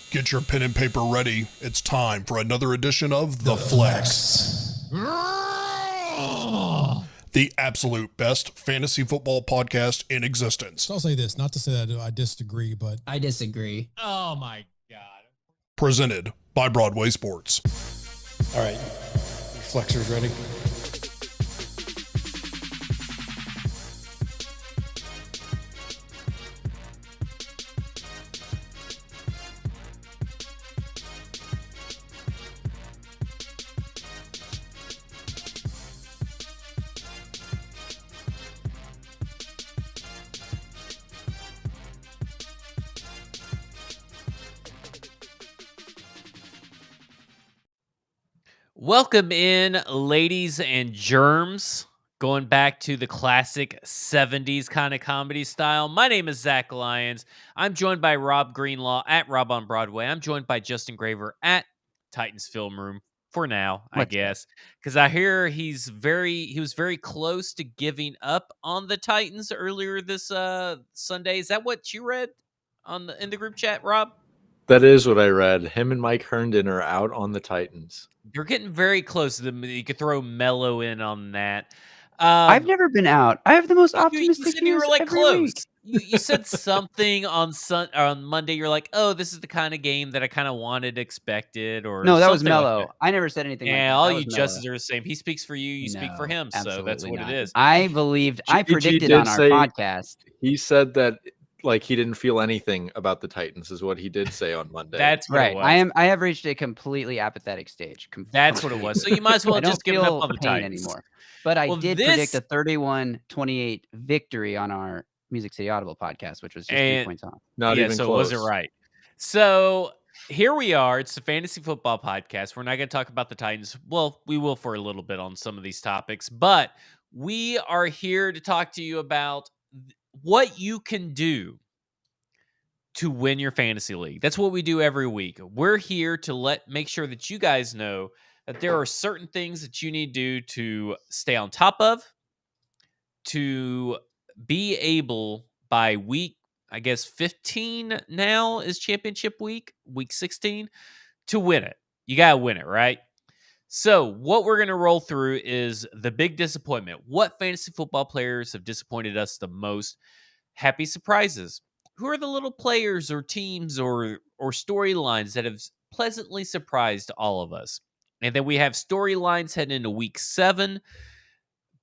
Get your pen and paper ready. It's time for another edition of The Flex. The absolute best fantasy football podcast in existence. So I'll say this, not to say that I disagree, but... I disagree. Oh my God. Presented by Broadway Sports. All right, Flexers ready? Welcome in, ladies and germs. Going back to the classic 70s kind of comedy style. My name is Zach Lyons. I'm joined by Rob Greenlaw at Rob on Broadway. I'm joined by Justin Graver at Titans Film Room for now, I guess. Because I hear he was very close to giving up on the Titans earlier this Sunday. Is that what you read in the group chat, Rob? That is what I read. Him and Mike Herndon are out on the Titans. You're getting very close to them. You could throw Mello in on that. I've never been out. I have the most optimistic you said you were views like every close. week. You said something on Monday. You're like, oh, this is the kind of game that I kind of wanted, expected, or No, that was something like Mello. that. I never said anything. Yeah, like all that. you Was justices Mello. are the same. He speaks for you. You speak for him. So that's what not. it is. I predicted did on our say- podcast. He said that he didn't feel anything about the Titans is what he did say on Monday. That's what Right. it was. I have reached a completely apathetic stage. That's what it was. So you might as well I don't just give feel up on the pain Titans anymore. But I did predict this- a 31-28 victory on our Music City Audible podcast, which was just 3 points off. Not even so close. it wasn't right. So here we are. It's the Fantasy Football Podcast. We're not going to talk about the Titans. Well, we will for a little bit on some of these topics, but we are here to talk to you about what you can do to win your fantasy league. That's what we do every week. We're here to make sure that you guys know that there are certain things that you need to do to stay on top of, to be able by week, I guess 15 now is championship week 16, to win it. You got to win it, right? So what we're going to roll through is the big disappointment. What fantasy football players have disappointed us the most? Happy surprises. Who are the little players or teams or storylines that have pleasantly surprised all of us? And then we have storylines heading into week 7.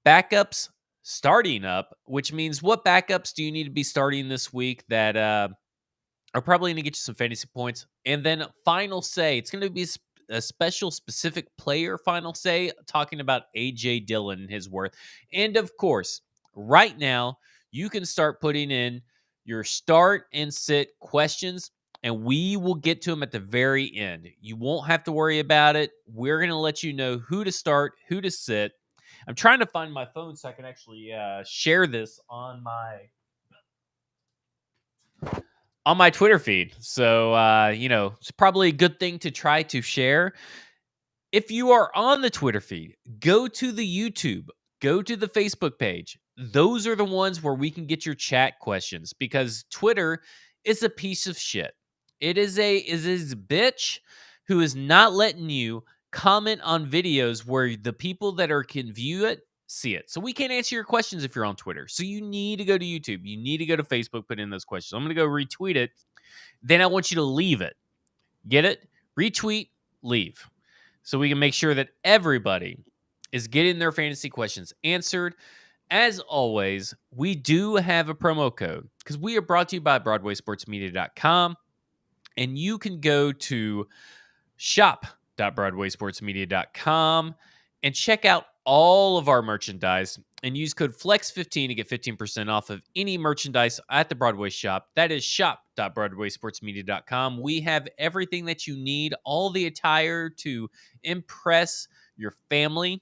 Backups starting up, which means what backups do you need to be starting this week that are probably going to get you some fantasy points? And then final say. It's going to be a special specific player final say, talking about A.J. Dillon and his worth. And of course, right now, you can start putting in your start and sit questions, and we will get to them at the very end. You won't have to worry about it. We're going to let you know who to start, who to sit. I'm trying to find my phone so I can actually share this on my Twitter feed. So, it's probably a good thing to try to share. If you are on the Twitter feed, go to the YouTube, go to the Facebook page. Those are the ones where we can get your chat questions, because Twitter is a piece of shit. It is a bitch who is not letting you comment on videos where the people that can view it see it. So we can't answer your questions if you're on Twitter. So you need to go to YouTube. You need to go to Facebook, put in those questions. I'm going to go retweet it. Then I want you to leave it. Get it? Retweet, leave. So we can make sure that everybody is getting their fantasy questions answered. As always, we do have a promo code because we are brought to you by BroadwaySportsMedia.com. And you can go to shop.BroadwaySportsMedia.com and check out all of our merchandise and use code FLEX15 to get 15% off of any merchandise at the Broadway shop. That is shop.BroadwaySportsMedia.com. We have everything that you need, all the attire to impress your family,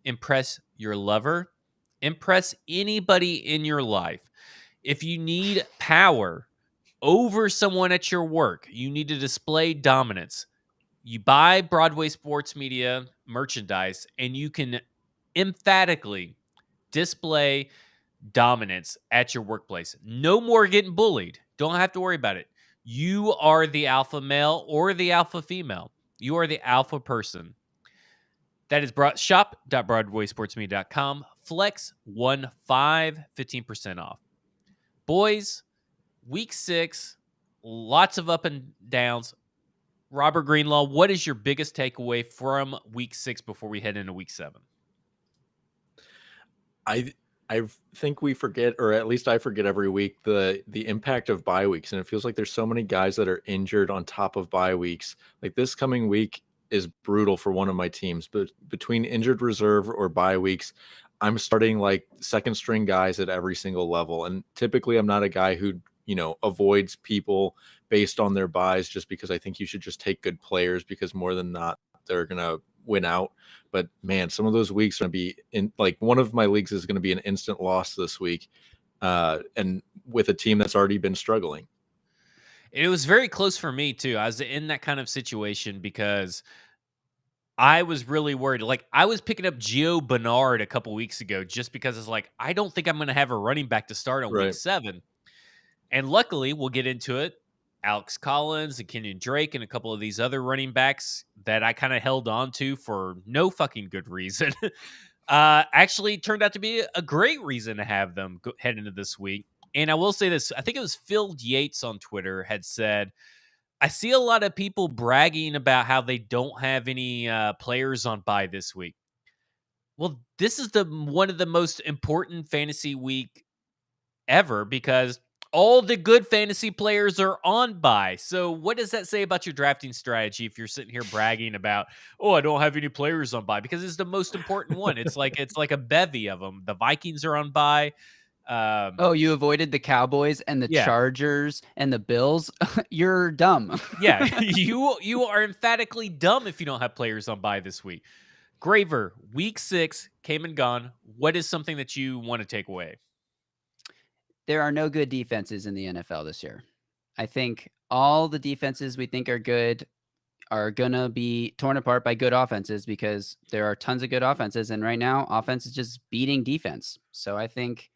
impress your lover, impress anybody in your life. If you need power over someone at your work, you need to display dominance. You buy Broadway Sports Media merchandise and you can emphatically display dominance at your workplace. No more getting bullied. Don't have to worry about it. You are the alpha male or the alpha female. You are the alpha person. That is shop.broadwaysportsmedia.com. Flex 15% off. Boys, week 6, lots of up and downs. Robert Greenlaw, what is your biggest takeaway from week 6 before we head into week 7? I think we forget, or at least I forget every week, the impact of bye weeks. And it feels like there's so many guys that are injured on top of bye weeks. Like this coming week is brutal for one of my teams, but between injured reserve or bye weeks, I'm starting like second string guys at every single level. And typically I'm not a guy who, avoids people based on their buys just because I think you should just take good players because more than not, they're going to win out. But man, some of those weeks are going to be in, like one of my leagues is going to be an instant loss this week. And with a team that's already been struggling. It was very close for me too. I was in that kind of situation because I was really worried. Like I was picking up Gio Bernard a couple weeks ago just because it's like, I don't think I'm going to have a running back to start on week 7. And luckily we'll get into it. Alex Collins and Kenyan Drake and a couple of these other running backs that I kind of held on to for no fucking good reason actually turned out to be a great reason to have them head into this week. And I will say this, I think it was Phil Yates on Twitter had said, I see a lot of people bragging about how they don't have any players on bye this week. Well, this is one of the most important fantasy week ever because all the good fantasy players are on bye. So what does that say about your drafting strategy if you're sitting here bragging about, oh, I don't have any players on bye? Because it's the most important one. It's like a bevy of them. The Vikings are on bye. You avoided the Cowboys and the Chargers and the Bills. You're dumb. Yeah, you are emphatically dumb if you don't have players on bye this week. Graver, week 6 came and gone. What is something that you want to take away? There are no good defenses in the NFL this year. I think all the defenses we think are good are going to be torn apart by good offenses because there are tons of good offenses. And right now, offense is just beating defense. So I think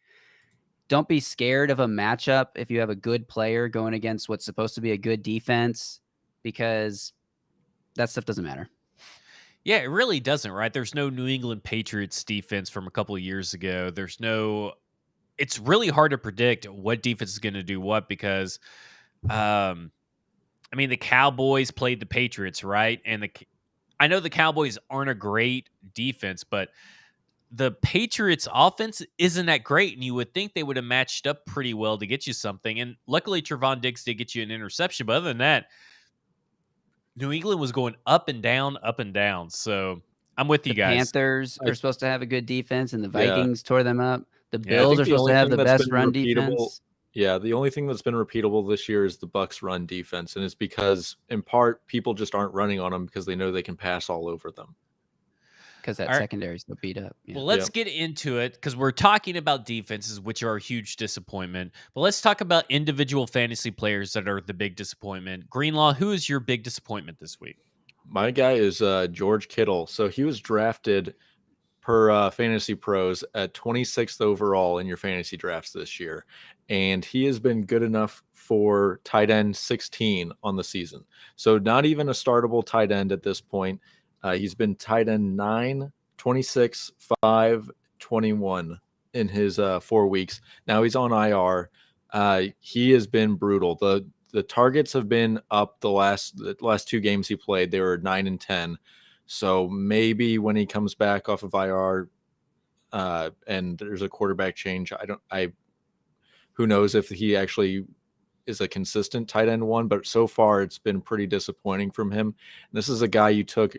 don't be scared of a matchup if you have a good player going against what's supposed to be a good defense because that stuff doesn't matter. Yeah, it really doesn't, right? There's no New England Patriots defense from a couple of years ago. It's really hard to predict what defense is going to do what because, the Cowboys played the Patriots, right? And I know the Cowboys aren't a great defense, but the Patriots offense isn't that great, and you would think they would have matched up pretty well to get you something. And luckily, Trevon Diggs did get you an interception. But other than that, New England was going up and down, up and down. So I'm with you guys. Panthers are supposed to have a good defense, and the Vikings tore them up. The Bills are supposed to have the best run defense. Yeah, the only thing that's been repeatable this year is the Bucs run defense, and it's because, in part, people just aren't running on them because they know they can pass all over them. Because that secondary is so beat up. Yeah. Well, let's get into it because we're talking about defenses, which are a huge disappointment. But let's talk about individual fantasy players that are the big disappointment. Greenlaw, who is your big disappointment this week? My guy is George Kittle. So he was drafted per Fantasy Pros at 26th overall in your fantasy drafts this year. And he has been good enough for tight end 16 on the season. So not even a startable tight end at this point. He's been tight end 9, 26, 5, 21 in his 4 weeks. Now he's on IR. He has been brutal. The targets have been up the last 2 games he played. They were 9 and 10. So maybe when he comes back off of IR and there's a quarterback change, who knows if he actually is a consistent tight end one, but so far it's been pretty disappointing from him. And this is a guy you took,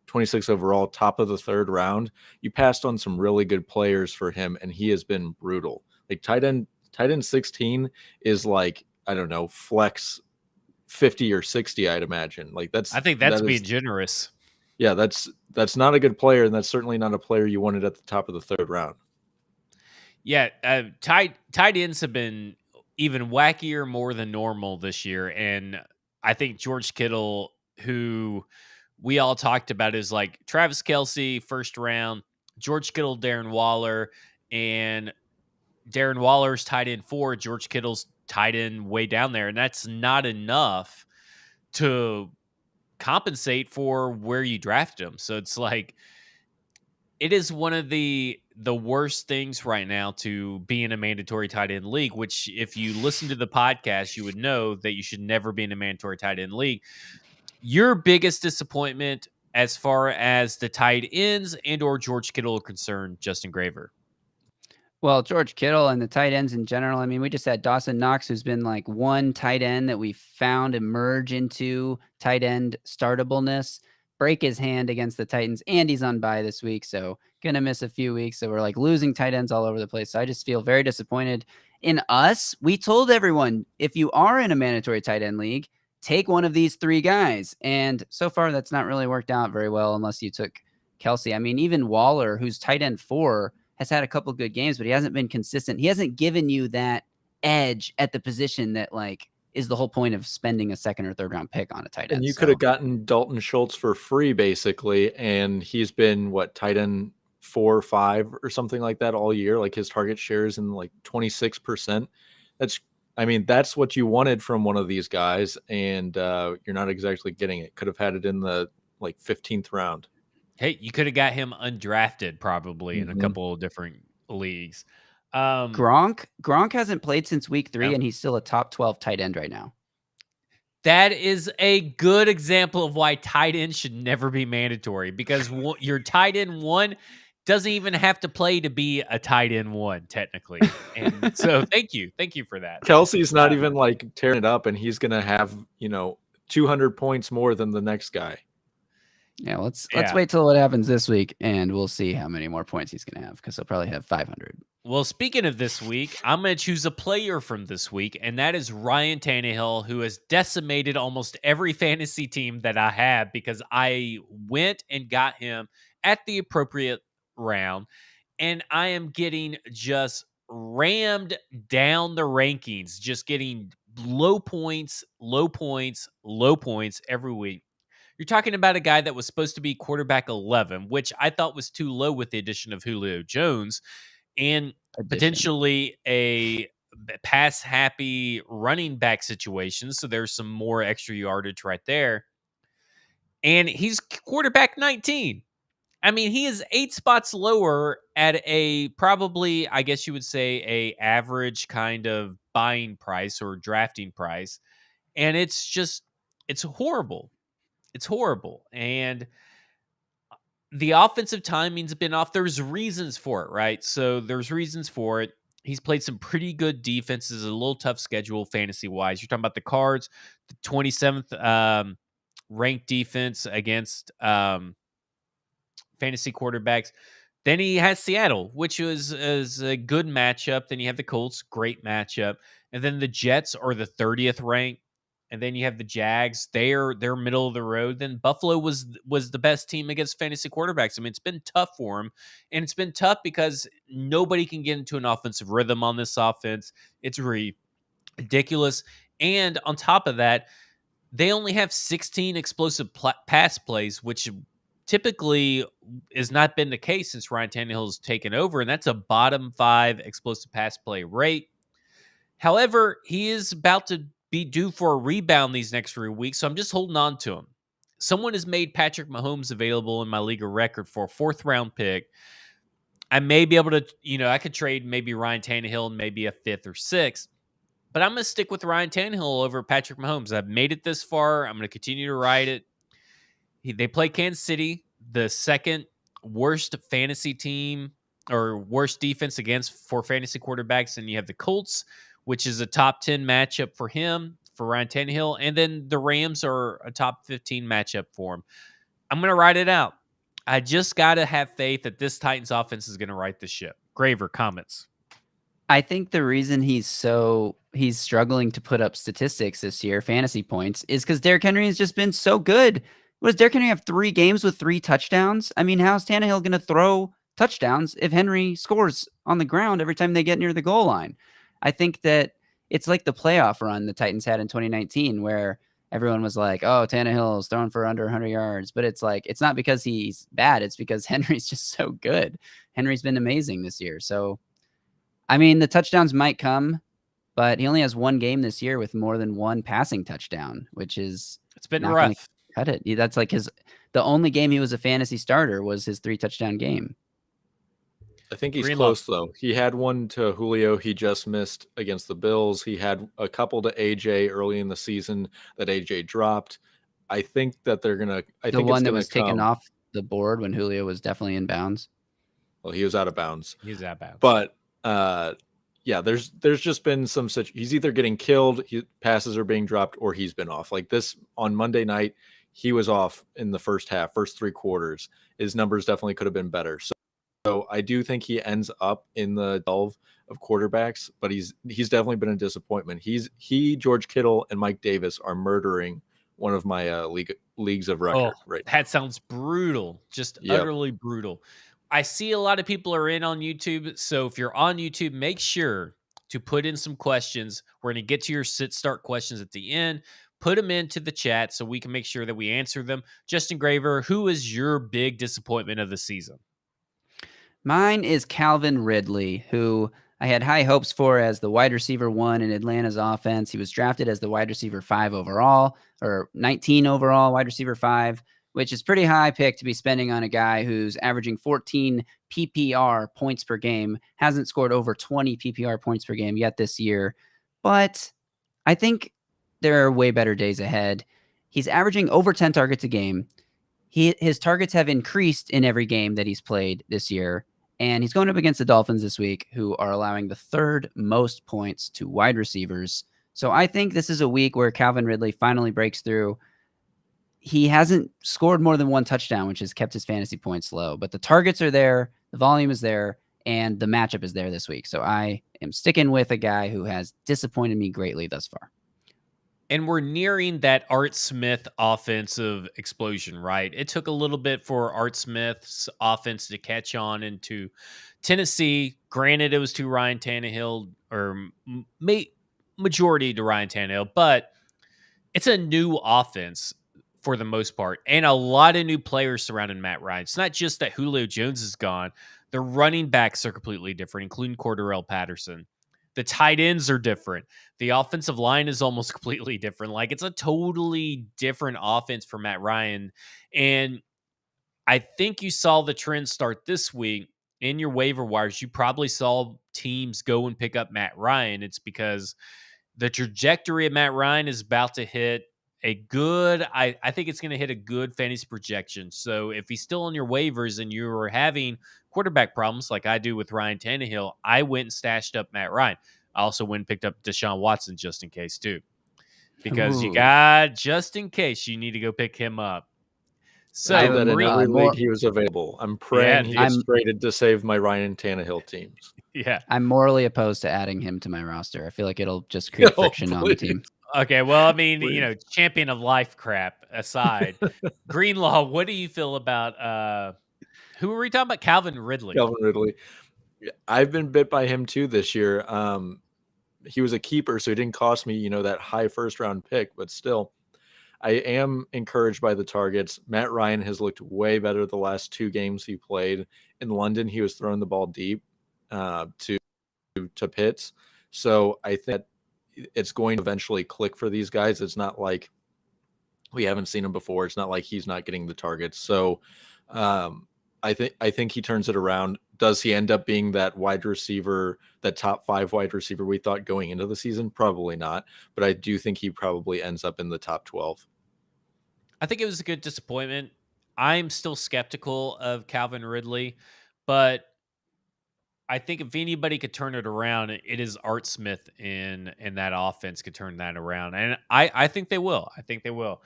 26 overall, top of the 3rd round. You passed on some really good players for him, and he has been brutal. Like tight end 16 is like, I don't know, flex 50 or 60, I'd imagine. I think that's being generous. Yeah, that's not a good player, and that's certainly not a player you wanted at the top of the 3rd round. Yeah, tight ends have been even wackier more than normal this year, and I think George Kittle, who we all talked about, is like Travis Kelce, 1st round, George Kittle, Darren Waller, and Darren Waller's tight end 4, George Kittle's tight end way down there, and that's not enough to compensate for where you drafted him. So it's like it is one of the worst things right now to be in a mandatory tight end league, which if you listen to the podcast, you would know that you should never be in a mandatory tight end league. Your biggest disappointment as far as the tight ends and or George Kittle are concerned, Justin Graver? Well, George Kittle and the tight ends in general. I mean, we just had Dawson Knox, who's been like one tight end that we found emerge into tight end startableness, break his hand against the Titans, and he's on bye this week, so gonna miss a few weeks. So we're like losing tight ends all over the place. So I just feel very disappointed in us. We told everyone, if you are in a mandatory tight end league, take one of these 3 guys. And so far, that's not really worked out very well unless you took Kelsey. I mean, even Waller, who's tight end 4, has had a couple good games, but he hasn't been consistent. He hasn't given you that edge at the position that like is the whole point of spending a 2nd or 3rd round pick on a tight end. And you could have gotten Dalton Schultz for free basically, and he's been tight end 4 or 5 or something like that all year. Like his target share is in like 26%. That's what you wanted from one of these guys, and you're not exactly getting it. Could have had it in the 15th round. Hey, you could have got him undrafted probably in a couple of different leagues. Gronk hasn't played since week 3, and he's still a top 12 tight end right now. That is a good example of why tight end should never be mandatory, because your tight end 1 doesn't even have to play to be a tight end 1 technically. And so thank you for that. Kelsey's not even tearing it up, and he's going to have, 200 points more than the next guy. Yeah, let's wait till it happens this week, and we'll see how many more points he's going to have, because he'll probably have 500. Well, speaking of this week, I'm going to choose a player from this week, and that is Ryan Tannehill, who has decimated almost every fantasy team that I have because I went and got him at the appropriate round, and I am getting just rammed down the rankings, just getting low points every week. You're talking about a guy that was supposed to be quarterback 11, which I thought was too low with the addition of Julio Jones, and potentially a pass-happy running back situation. So there's some more extra yardage right there. And he's quarterback 19. I mean, he is 8 spots lower at a probably, I guess you would say, a average kind of buying price or drafting price. And it's horrible. It's horrible. And the offensive timing's been off. There's reasons for it, right? So there's reasons for it. He's played some pretty good defenses, a little tough schedule fantasy-wise. You're talking about the Cards, the 27th ranked defense against fantasy quarterbacks. Then he has Seattle, which is a good matchup. Then you have the Colts, great matchup. And then the Jets are the 30th ranked. And then you have the Jags. They're middle of the road. Then Buffalo was the best team against fantasy quarterbacks. I mean, it's been tough for him. And it's been tough because nobody can get into an offensive rhythm on this offense. It's ridiculous. And on top of that, they only have 16 explosive pass plays, which typically has not been the case since Ryan Tannehill's taken over. And that's a bottom 5 explosive pass play rate. However, he is about to be due for a rebound these next 3 weeks, so I'm just holding on to him. Someone has made Patrick Mahomes available in my league of record for a 4th round pick. I may be able to, I could trade maybe Ryan Tannehill and maybe a 5th or 6th, but I'm going to stick with Ryan Tannehill over Patrick Mahomes. I've made it this far. I'm going to continue to ride it. They play Kansas City, the 2nd worst fantasy team or worst defense for fantasy quarterbacks, and you have the Colts, which is a top 10 matchup for him, for Ryan Tannehill. And then the Rams are a top 15 matchup for him. I'm going to ride it out. I just got to have faith that this Titans offense is going to right the ship. Graver, comments? I think the reason he's struggling to put up statistics this year, fantasy points, is because Derrick Henry has just been so good. What does Derrick Henry have 3 games with 3 touchdowns? I mean, how's Tannehill going to throw touchdowns if Henry scores on the ground every time they get near the goal line? I think that it's like the playoff run the Titans had in 2019 where everyone was like, oh, Tannehill's throwing for under 100 yards. But it's like, it's not because he's bad. It's because Henry's just so good. Henry's been amazing this year. So, I mean, the touchdowns might come but he only has one game this year with more than one passing touchdown, which is It's been not going to rough. cut it. That's like the only game he was a fantasy starter was his 3-touchdown game. I think he's Greenlaw. close, though. He had one to Julio. He just missed against the Bills. He had a couple to AJ early in the season that AJ dropped. I think that they're going to – The one that was taken off the board when Julio was definitely in bounds. Well, he was out of bounds. He's out of bounds. But, yeah, there's just been some such – he's either getting killed, passes are being dropped, or he's been off. Like this on Monday night, he was off in the first half, first 3 quarters. His numbers definitely could have been better. So I do think he ends up in the 12 of quarterbacks, but he's definitely been a disappointment. George Kittle, and Mike Davis are murdering one of my leagues of record right now. That sounds brutal. Just utterly brutal. I see a lot of people are in on YouTube. So if you're on YouTube, make sure to put in some questions. We're going to get to your sit-start questions at the end. Put them into the chat so we can make sure that we answer them. Justin Graver, who is your big disappointment of the season? Mine is Calvin Ridley, who I had high hopes for as the wide receiver 1 in Atlanta's offense. He was drafted as the wide receiver 5 overall, or 19 overall, wide receiver 5, which is pretty high pick to be spending on a guy who's averaging 14 PPR points per game, hasn't scored over 20 PPR points per game yet this year. But I think there are way better days ahead. He's averaging over 10 targets a game. His targets have increased in every game that he's played this year. And he's going up against the Dolphins this week, who are allowing the 3rd most points to wide receivers. So I think this is a week where Calvin Ridley finally breaks through. He hasn't scored more than 1 touchdown, which has kept his fantasy points low. But the targets are there, the volume is there, and the matchup is there this week. So I am sticking with a guy who has disappointed me greatly thus far. And we're nearing that Art Smith offensive explosion, right? It took a little bit for Art Smith's offense to catch on into Tennessee. Granted, it was to Ryan Tannehill, or majority to Ryan Tannehill, but it's a new offense for the most part, and a lot of new players surrounding Matt Ryan. It's not just that Julio Jones is gone. The running backs are completely different, including Cordero Patterson. The tight ends are different. The offensive line is almost completely different. Like, it's a totally different offense for Matt Ryan. And I think you saw the trend start this week in your waiver wires. You probably saw teams go and pick up Matt Ryan. It's because the trajectory of Matt Ryan is about to hit a good, I think it's going to hit a good fantasy projection. So if he's still on your waivers and you're having quarterback problems like I do with Ryan Tannehill, I went and stashed up Matt Ryan. I also went and picked up Deshaun Watson just in case too, because you got, just in case you need to go pick him up. So I did that in every league he was available. I'm praying he gets traded to save my Ryan Tannehill teams. Yeah, I'm morally opposed to adding him to my roster. I feel like it'll just create friction on the team. Okay, well, I mean, champion of life crap aside, Greenlaw, what do you feel about who were we talking about? Calvin Ridley. Calvin Ridley. I've been bit by him too this year. He was a keeper, so he didn't cost me, that high 1st-round pick, but still, I am encouraged by the targets. Matt Ryan has looked way better the last 2 games he played. In London, he was throwing the ball deep to Pitts. So I think it's going to eventually click for these guys. It's not like we haven't seen him before. It's not like he's not getting the targets. So I think he turns it around. Does he end up being that wide receiver, that top 5 wide receiver we thought going into the season? Probably not. But I do think he probably ends up in the top 12. I think it was a good disappointment. I'm still skeptical of Calvin Ridley, but I think if anybody could turn it around, it is Art Smith in that offense could turn that around. And I think they will. I think they will.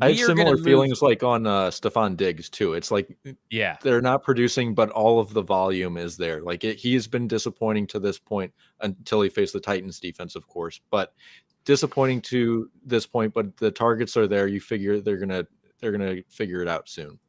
I have similar feelings like on Stephon Diggs too. It's like, they're not producing, but all of the volume is there. Like he has been disappointing to this point until he faced the Titans defense, of course, but disappointing to this point, but the targets are there. You figure they're going to figure it out soon.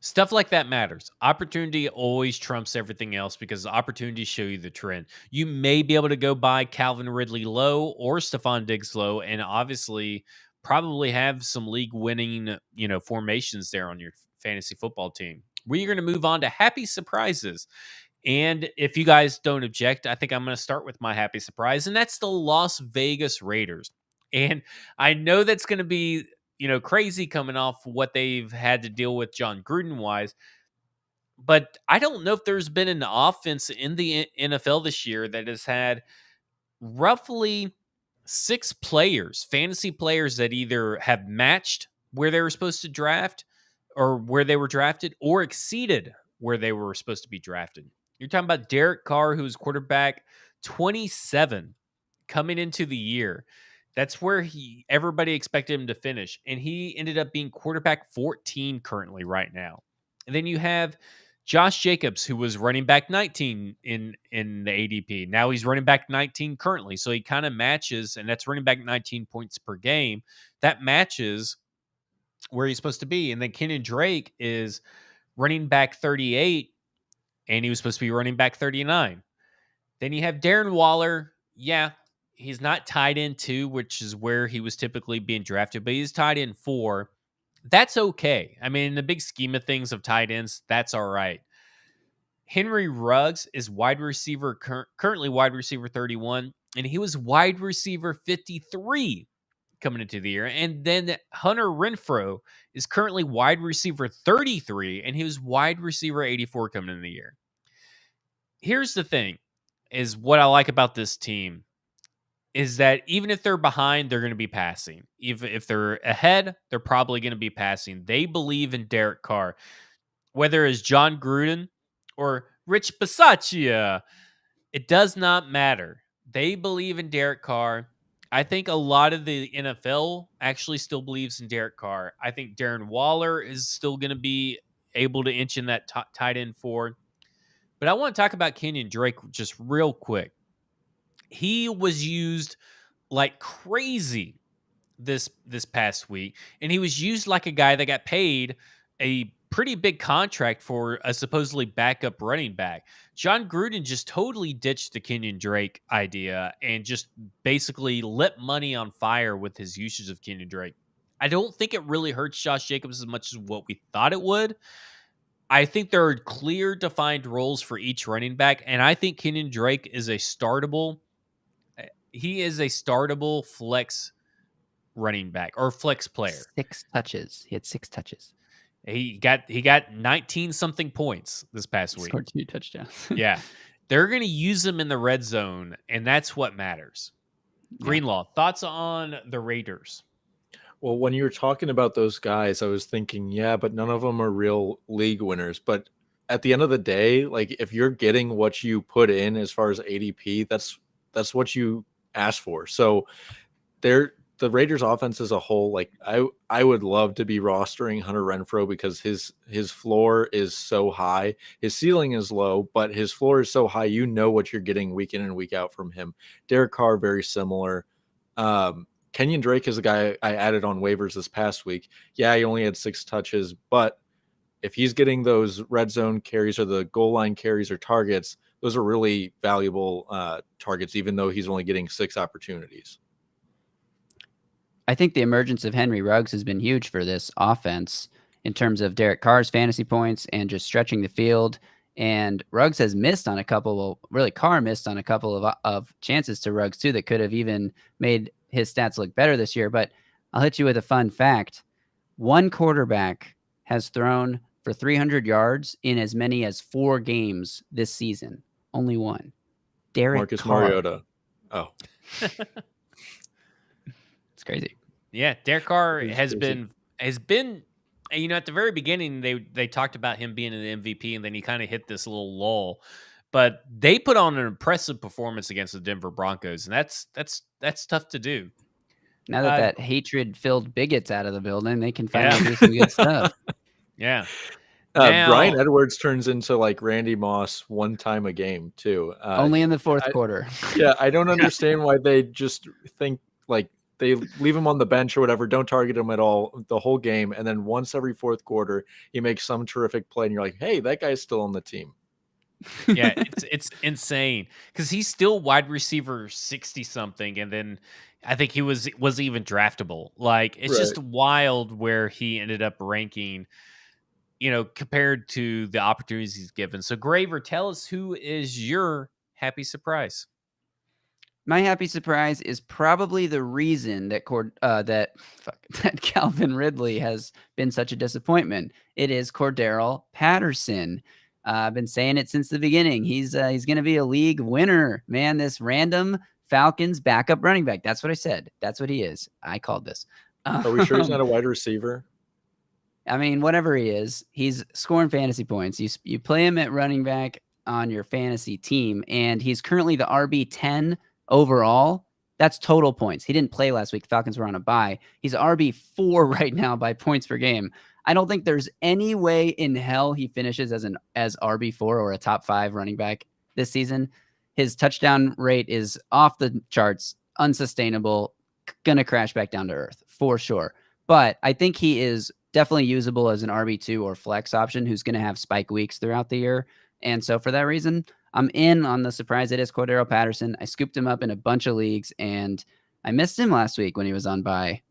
Stuff like that matters. Opportunity always trumps everything else because opportunities show you the trend. You may be able to go buy Calvin Ridley low or Stephon Diggs low, and obviously probably have some league winning, formations there on your fantasy football team. We're going to move on to happy surprises. And if you guys don't object, I think I'm going to start with my happy surprise, and that's the Las Vegas Raiders. And I know that's going to be, crazy coming off what they've had to deal with John Gruden wise, but I don't know if there's been an offense in the NFL this year that has had roughly 6 players, fantasy players, that either have matched where they were supposed to draft or where they were drafted, or exceeded where they were supposed to be drafted. You're talking about Derek Carr, who's quarterback 27 coming into the year. That's where everybody expected him to finish, and he ended up being quarterback 14 currently right now. And then you have Josh Jacobs, who was running back 19 in the ADP. Now he's running back 19 currently, so he kind of matches, and that's running back 19 points per game. That matches where he's supposed to be. And then Kenyan Drake is running back 38, and he was supposed to be running back 39. Then you have Darren Waller. Yeah, he's not tight end 2, which is where he was typically being drafted, but he's tight end 4. That's okay. I mean, in the big scheme of things of tight ends, that's all right. Henry Ruggs is wide receiver, currently wide receiver 31, and he was wide receiver 53 coming into the year. And then Hunter Renfro is currently wide receiver 33, and he was wide receiver 84 coming into the year. Here's the thing, is what I like about this team is that even if they're behind, they're going to be passing. If they're ahead, they're probably going to be passing. They believe in Derek Carr. Whether it's John Gruden or Rich Bisaccia, it does not matter. They believe in Derek Carr. I think a lot of the NFL actually still believes in Derek Carr. I think Darren Waller is still going to be able to inch in that tight end 4. But I want to talk about Kenyan Drake just real quick. He was used like crazy this past week, and he was used like a guy that got paid a pretty big contract for a supposedly backup running back. John Gruden just totally ditched the Kenyan Drake idea and just basically lit money on fire with his usage of Kenyan Drake. I don't think it really hurts Josh Jacobs as much as what we thought it would. I think there are clear defined roles for each running back, and I think Kenyan Drake is a startable flex running back or flex player. 6 touches. He had 6 touches. He got 19 something points this past week. Scored 2 touchdowns. Yeah. They're going to use him in the red zone, and that's what matters. Greenlaw, thoughts on the Raiders? Well, when you were talking about those guys, I was thinking, yeah, but none of them are real league winners. But at the end of the day, like if you're getting what you put in as far as ADP, that's what you asked for. So the Raiders offense as a whole, like I would love to be rostering Hunter Renfro because his floor is so high. His ceiling is low, but his floor is so high. You know what you're getting week in and week out from him. Derek Carr, very similar. Kenyan Drake is a guy I added on waivers this past week. Yeah, he only had 6 touches, but if he's getting those red zone carries or the goal line carries or targets, those are really valuable targets, even though he's only getting 6 opportunities. I think the emergence of Henry Ruggs has been huge for this offense in terms of Derek Carr's fantasy points and just stretching the field. And Ruggs has missed on a couple. Really, Carr missed on a couple of chances to Ruggs too that could have even made his stats look better this year. But I'll hit you with a fun fact. One quarterback has thrown for 300 yards in as many as 4 games this season. Only one. Derek Marcus Carr. Mariota. Oh. It's crazy. Yeah, Derek Carr has been at the very beginning they talked about him being an MVP, and then he kind of hit this little lull. But they put on an impressive performance against the Denver Broncos, and that's tough to do. Now that hatred-filled bigot's out of the building, they can finally do some good stuff. Yeah. Brian Edwards turns into like Randy Moss one time a game too. Only in the fourth quarter. Yeah, I don't understand why they just think like they leave him on the bench or whatever, don't target him at all the whole game, and then once every fourth quarter he makes some terrific play, and you're like, hey, that guy's still on the team. Yeah, it's insane because he's still wide receiver 60 something, and then I think he was even draftable. Like it's just wild where he ended up ranking. compared to the opportunities he's given. So Graver, tell us, who is your happy surprise? My happy surprise is probably the reason that that Calvin Ridley has been such a disappointment. It is Cordero Patterson. I've been saying it since the beginning. He's going to be a league winner, man. This random Falcons backup running back. That's what I said. That's what he is. I called this. Are we sure he's not a wide receiver? I mean, whatever he is, he's scoring fantasy points. You play him at running back on your fantasy team, and he's currently the RB10 overall. That's total points. He didn't play last week. The Falcons were on a bye. He's RB4 right now by points per game. I don't think there's any way in hell he finishes as RB4 or a top 5 running back this season. His touchdown rate is off the charts, unsustainable, gonna crash back down to earth for sure. But I think he is definitely usable as an RB2 or flex option who's going to have spike weeks throughout the year. And so for that reason, I'm in on the surprise it is Cordero Patterson. I scooped him up in a bunch of leagues, and I missed him last week when he was on bye.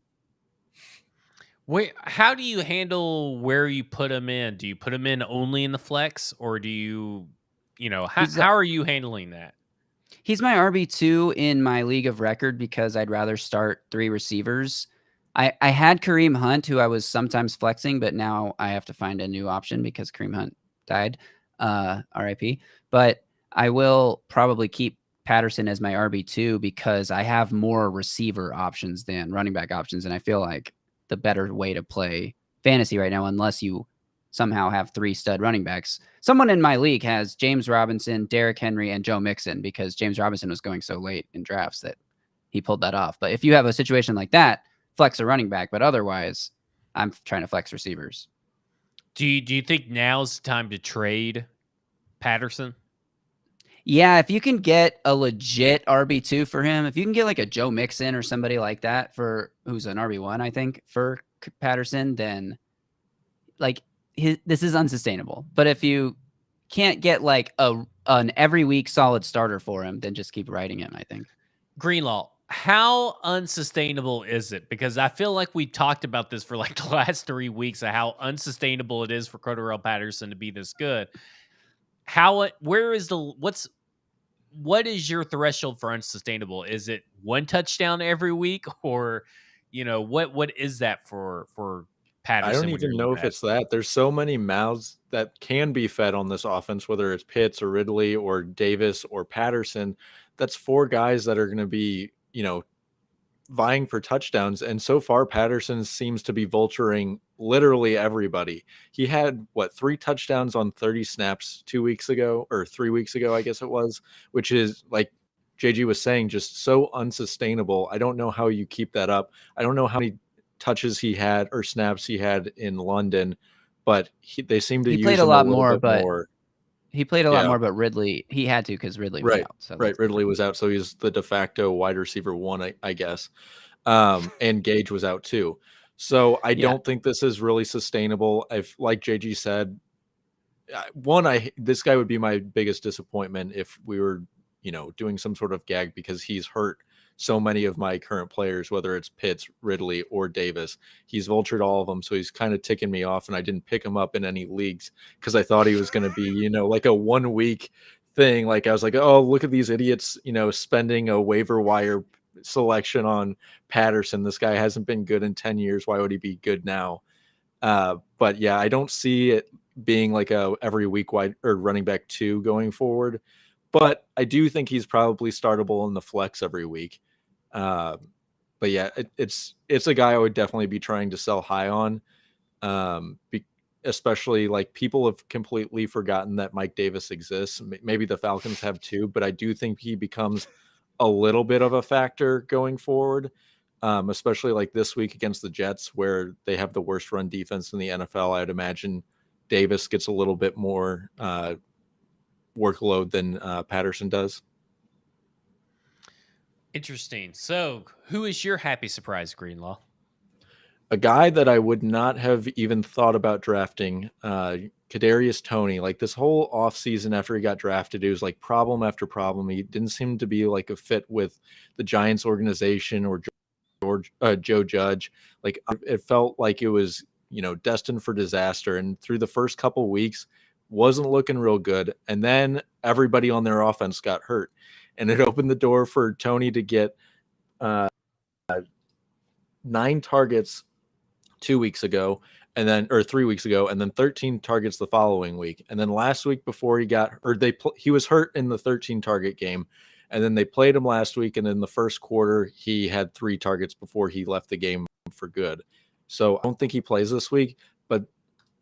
Wait, how do you handle where you put him in? Do you put him in only in the flex, or do you, how are you handling that? He's my RB2 in my league of record because I'd rather start 3 receivers. I had Kareem Hunt, who I was sometimes flexing, but now I have to find a new option because Kareem Hunt died. RIP. But I will probably keep Patterson as my RB2 because I have more receiver options than running back options. And I feel like the better way to play fantasy right now, unless you somehow have 3 stud running backs. Someone in my league has James Robinson, Derrick Henry, and Joe Mixon because James Robinson was going so late in drafts that he pulled that off. But if you have a situation like that, flex a running back, but otherwise I'm trying to flex receivers. Do you think now's the time to trade Patterson? Yeah, if you can get a legit RB2 for him, if you can get like a Joe Mixon or somebody like that for who's an RB1, I think, for Patterson, then like this is unsustainable. But if you can't get like an every week solid starter for him, then just keep riding him, I think. Greenlaw, how unsustainable is it? Because I feel like we talked about this for like the last 3 weeks of how unsustainable it is for Cordero Patterson to be this good. What is your threshold for unsustainable? Is it 1 touchdown every week, or what is that for Patterson? I don't even know if it's that. There's so many mouths that can be fed on this offense, whether it's Pitts or Ridley or Davis or Patterson. That's 4 guys that are going to be, vying for touchdowns. And so far, Patterson seems to be vulturing literally everybody. He had 3 touchdowns on 30 snaps 2 weeks ago, or 3 weeks ago, I guess it was, which is, like JG was saying, just so unsustainable. I don't know how you keep that up. I don't know how many touches he had or snaps he had in London, but they seem to use played him a lot little more, bit but more. He played a lot more, but Ridley, he had to because Ridley was out. So Ridley was out, so he's the de facto wide receiver 1, I guess. And Gage was out too. So I don't think this is really sustainable. Like JG said, this guy would be my biggest disappointment if we were, doing some sort of gag because he's hurt so many of my current players, whether it's Pitts, Ridley, or Davis. He's vultured all of them, so he's kind of ticking me off, and I didn't pick him up in any leagues because I thought he was going to be, like a 1 week thing. Like I was like, oh, look at these idiots, spending a waiver wire selection on Patterson. This guy hasn't been good in 10 years. Why would he be good now? But yeah, I don't see it being like a every week wide or running back 2 going forward. But I do think he's probably startable in the flex every week. But yeah, it's a guy I would definitely be trying to sell high on. Especially like people have completely forgotten that Mike Davis exists. Maybe the Falcons have too, but I do think he becomes a little bit of a factor going forward. Especially like this week against the Jets, where they have the worst run defense in the NFL. I'd imagine Davis gets a little bit more workload than Patterson does. Interesting. So who is your happy surprise, Greenlaw? A guy that I would not have even thought about drafting, Cadarius Tony. Like this whole offseason after he got drafted, it was like problem after problem. He didn't seem to be like a fit with the Giants organization or Joe Judge. Like it felt like it was destined for disaster. And through the first couple weeks, wasn't looking real good. And then everybody on their offense got hurt. And it opened the door for Tony to get 9 targets 2 weeks ago, or 3 weeks ago, and then 13 targets the following week. And then last week before he was hurt in the 13 target game. And then they played him last week. And in the first quarter, he had 3 targets before he left the game for good. So I don't think he plays this week, but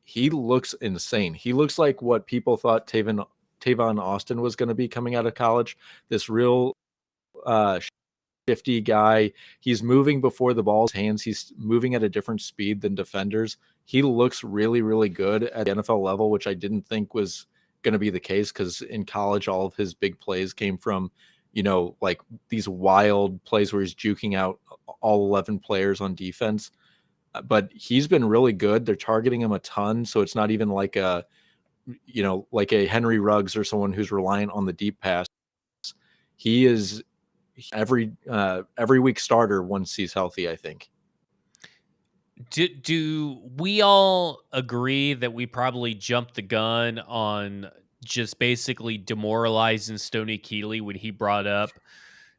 he looks insane. He looks like what people thought Tavon Austin was going to be coming out of college. This real shifty guy. He's moving before the ball's hands. He's moving at a different speed than defenders. He looks really, really good at the NFL level, which I didn't think was going to be the case, because in college, all of his big plays came from, like these wild plays where he's juking out all 11 players on defense. But he's been really good. They're targeting him a ton. So it's not even like like a Henry Ruggs or someone who's reliant on the deep pass. He is every week starter once he's healthy, I think. Do we all agree that we probably jumped the gun on just basically demoralizing Stoney Keeley when he brought up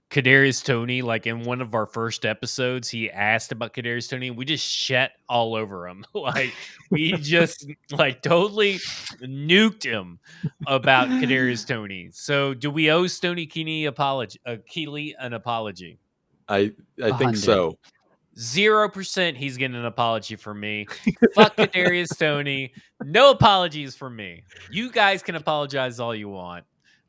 Cadarius Tony? Like in one of our first episodes, he asked about Cadarius Tony, and we just shat all over him. Like we just totally nuked him about Cadarius Tony. So do we owe Stoney Keeley an apology? I think so. 0% he's getting an apology from me. Fuck Cadarius Tony. No apologies from me. You guys can apologize all you want,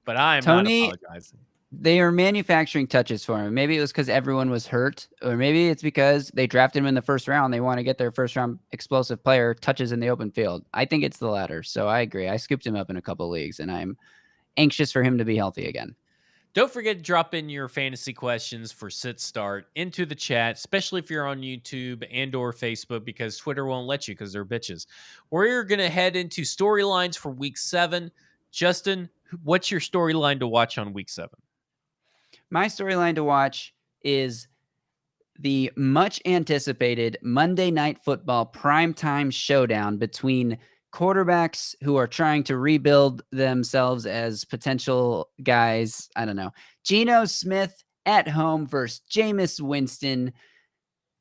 but I am not apologizing. They are manufacturing touches for him. Maybe it was because everyone was hurt, or maybe it's because they drafted him in the first round. They want to get their first round explosive player touches in the open field. I think it's the latter. So I agree. I scooped him up in a couple leagues, and I'm anxious for him to be healthy again. Don't forget to drop in your fantasy questions for Sit Start into the chat, especially if you're on YouTube and or Facebook, because Twitter won't let you because they're bitches. We're going to head into storylines for Week 7. Justin, what's your storyline to watch on Week 7? My storyline to watch is the much anticipated Monday Night Football primetime showdown between quarterbacks who are trying to rebuild themselves as potential guys. I don't know. Geno Smith at home versus Jameis Winston.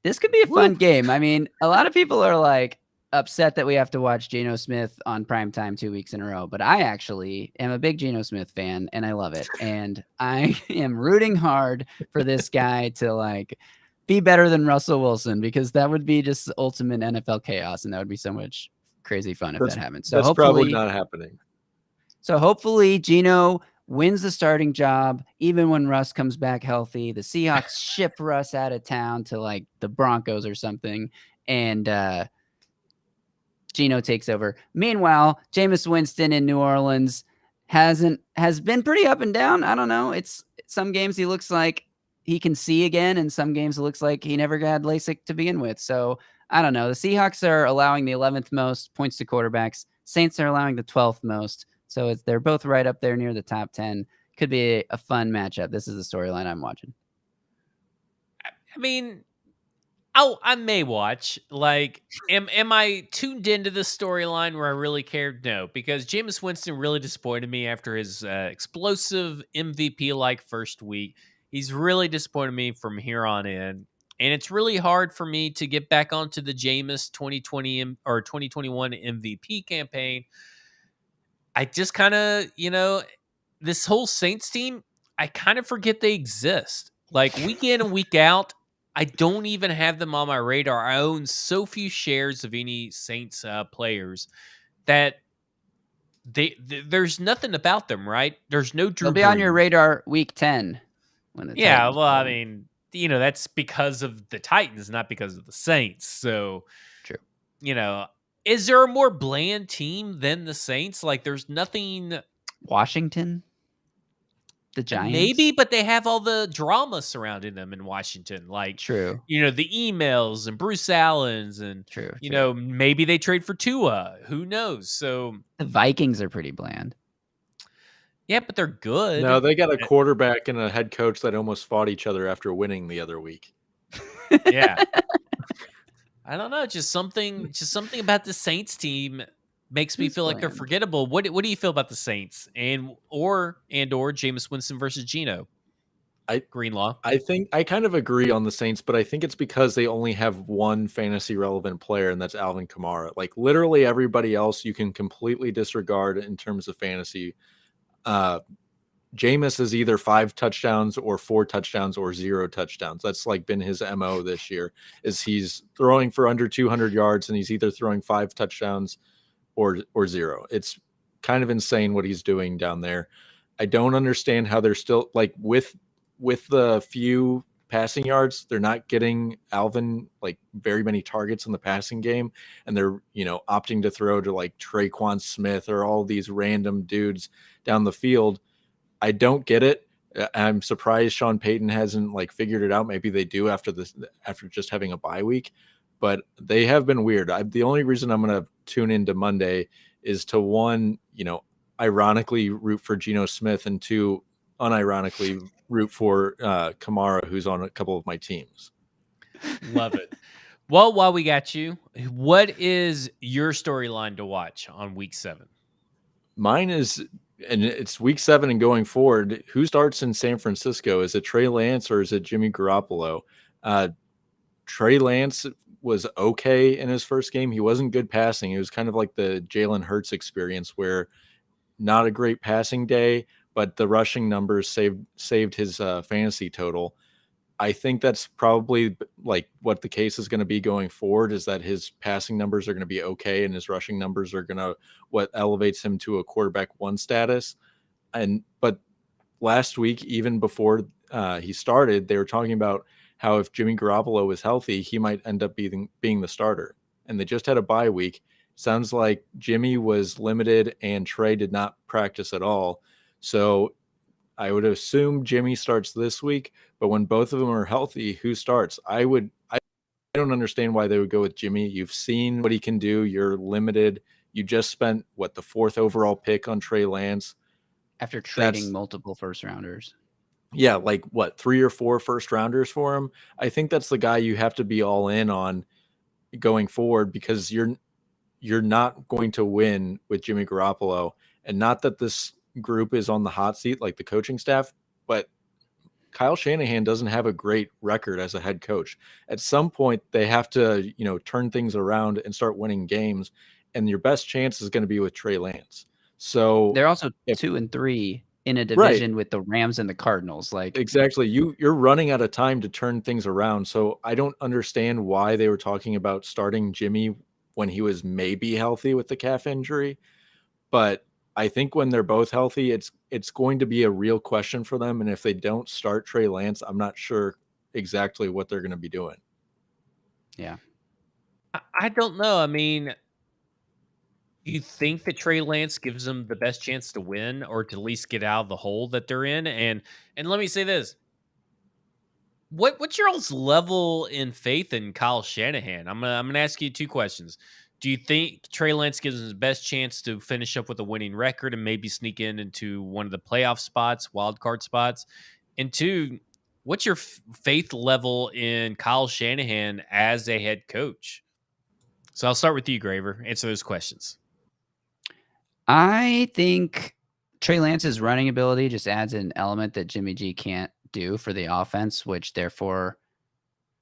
This could be a fun game. I mean, a lot of people are upset that we have to watch Geno Smith on primetime 2 weeks in a row, but I actually am a big Geno Smith fan and I love it. And I am rooting hard for this guy to be better than Russell Wilson, because that would be just the ultimate NFL chaos. And that would be so much crazy fun if that happens. So that's probably not happening. So hopefully Geno wins the starting job, even when Russ comes back healthy. The Seahawks ship Russ out of town to the Broncos or something, and Geno takes over. Meanwhile, Jameis Winston in New Orleans has been pretty up and down. I don't know. It's some games he looks like he can see again, and some games it looks like he never got LASIK to begin with. So I don't know. The Seahawks are allowing the 11th most points to quarterbacks. Saints are allowing the 12th most. So they're both right up there near the top 10. Could be a fun matchup. This is the storyline I'm watching. I mean, I may watch. Am I tuned into the storyline where I really cared? No, because Jameis Winston really disappointed me after his explosive MVP-like first week. He's really disappointed me from here on in. And it's really hard for me to get back onto the Jameis 2020 or 2021 MVP campaign. I just kind of, this whole Saints team, I kind of forget they exist. Week in and week out, I don't even have them on my radar. I own so few shares of any Saints players that there's nothing about them, right? There's no Drew They'll be on your radar week 10. I mean, that's because of the Titans, not because of the Saints. So, true. Is there a more bland team than the Saints? There's nothing. Washington? The Giants? Maybe, but they have all the drama surrounding them in Washington. True. The emails and Bruce Allen's and, true. Maybe they trade for Tua. Who knows? So the Vikings are pretty bland. Yeah, but they're good. No, they got a quarterback and a head coach that almost fought each other after winning the other week. Yeah. I don't know. Just something about the Saints team makes me Who's feel like they're bland? forgettable. What do you feel about the Saints or Jameis Winston versus Geno? Greenlaw. I think I kind of agree on the Saints, but I think it's because they only have one fantasy relevant player, and that's Alvin Kamara. Like literally everybody else you can completely disregard in terms of fantasy. Jameis is either 5 touchdowns or 4 touchdowns or 0 touchdowns. That's like been his MO this year, is he's throwing for under 200 yards and he's either throwing 5 touchdowns or 0. It's kind of insane what he's doing down there. I don't understand how they're still like with the few passing yards, they're not getting Alvin like very many targets in the passing game, and they're opting to throw to like Traquan Smith or all these random dudes down the field. I don't get it. I'm surprised Sean Payton hasn't like figured it out. Maybe they do after just having a bye week, but they have been weird. The only reason I'm going to tune into Monday is to one, ironically root for Geno Smith, and 2, unironically root for Kamara, who's on a couple of my teams. Love it. Well, while we got you, what is your storyline to watch on week 7? Mine is, and it's week 7 and going forward, who starts in San Francisco? Is it Trey Lance or is it Jimmy Garoppolo? Trey Lance was okay in his first game. He wasn't good passing. It was kind of like the Jalen Hurts experience, where not a great passing day, but the rushing numbers saved his fantasy total. I think that's probably like what the case is going to be going forward, is that his passing numbers are going to be okay and his rushing numbers are going to what elevates him to a quarterback 1 status. But last week, even before he started, they were talking about how if Jimmy Garoppolo was healthy, he might end up being the starter. And they just had a bye week. Sounds like Jimmy was limited and Trey did not practice at all. So I would assume Jimmy starts this week, but when both of them are healthy, who starts? I don't understand why they would go with Jimmy. You've seen what he can do. You're limited. You just spent the 4th overall pick on Trey Lance After trading multiple first rounders. Yeah, like 3 or 4 first rounders for him. I think that's the guy you have to be all in on going forward, because you're not going to win with Jimmy Garoppolo. And not that this group is on the hot seat, like the coaching staff, but Kyle Shanahan doesn't have a great record as a head coach. At some point they have to, turn things around and start winning games. And your best chance is going to be with Trey Lance. So they're also 2-3 in a division with the Rams and the Cardinals. Like exactly. You're running out of time to turn things around. So I don't understand why they were talking about starting Jimmy when he was maybe healthy with the calf injury. But I think when they're both healthy, it's going to be a real question for them. And if they don't start Trey Lance, I'm not sure exactly what they're going to be doing. Yeah. I don't know. I mean, do you think that Trey Lance gives them the best chance to win, or to at least get out of the hole that they're in? And let me say this. What's your all's level in faith in Kyle Shanahan? I'm gonna ask you 2 questions. Do you think Trey Lance gives him the best chance to finish up with a winning record and maybe sneak into one of the playoff spots, wild card spots? And 2, what's your faith level in Kyle Shanahan as a head coach? So I'll start with you, Graver. Answer those questions. I think Trey Lance's running ability just adds an element that Jimmy G can't do for the offense, which therefore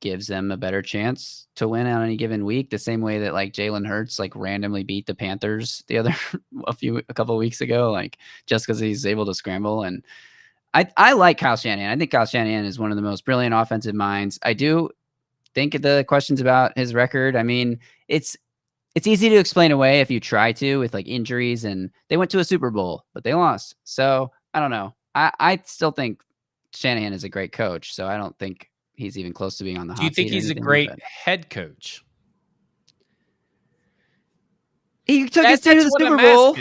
gives them a better chance to win on any given week. The same way that like Jalen Hurts like randomly beat the Panthers a couple of weeks ago, like just because he's able to scramble. And I like Kyle Shanahan. I think Kyle Shanahan is one of the most brilliant offensive minds. I do think the questions about his record, I mean, it's easy to explain away if you try to, with like injuries, and they went to a Super Bowl, but they lost. So I don't know. I still think Shanahan is a great coach. So I don't think he's even close to being on the hot seat. Do you think he's a great head coach? He took his team to the Super Bowl.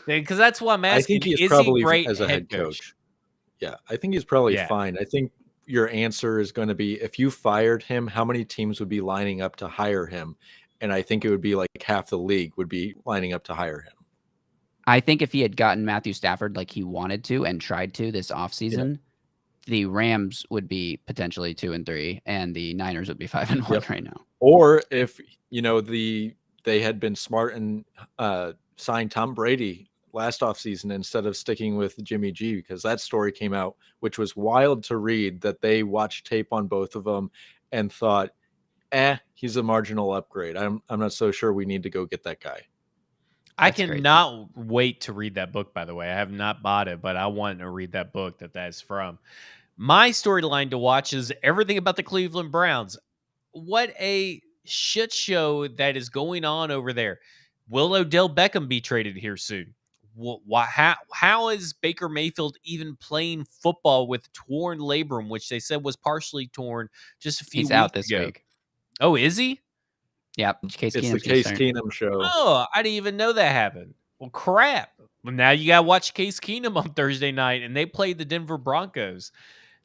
Because that's what I'm asking. I think he's probably great as a head coach. Yeah, I think he's probably fine. I think your answer is going to be, if you fired him, how many teams would be lining up to hire him? And I think it would be like half the league would be lining up to hire him. I think if he had gotten Matthew Stafford like he wanted to and tried to this offseason, the Rams would be potentially 2-3, and the Niners would be 5-1 right now. Or if they had been smart and signed Tom Brady last offseason instead of sticking with Jimmy G, because that story came out, which was wild to read, that they watched tape on both of them and thought, he's a marginal upgrade. I'm not so sure we need to go get that guy. I cannot wait to read that book, by the way. I have not bought it, but I want to read that book that's from. My storyline to watch is everything about the Cleveland Browns. What a shit show that is going on over there. Will Odell Beckham be traded here soon? How is Baker Mayfield even playing football with torn labrum, which they said was partially torn just a few weeks ago? He's out this week. Oh, is he? Yep. It's the Case Keenum show. Oh, I didn't even know that happened. Well, crap. Well, now you got to watch Case Keenum on Thursday night, and they played the Denver Broncos.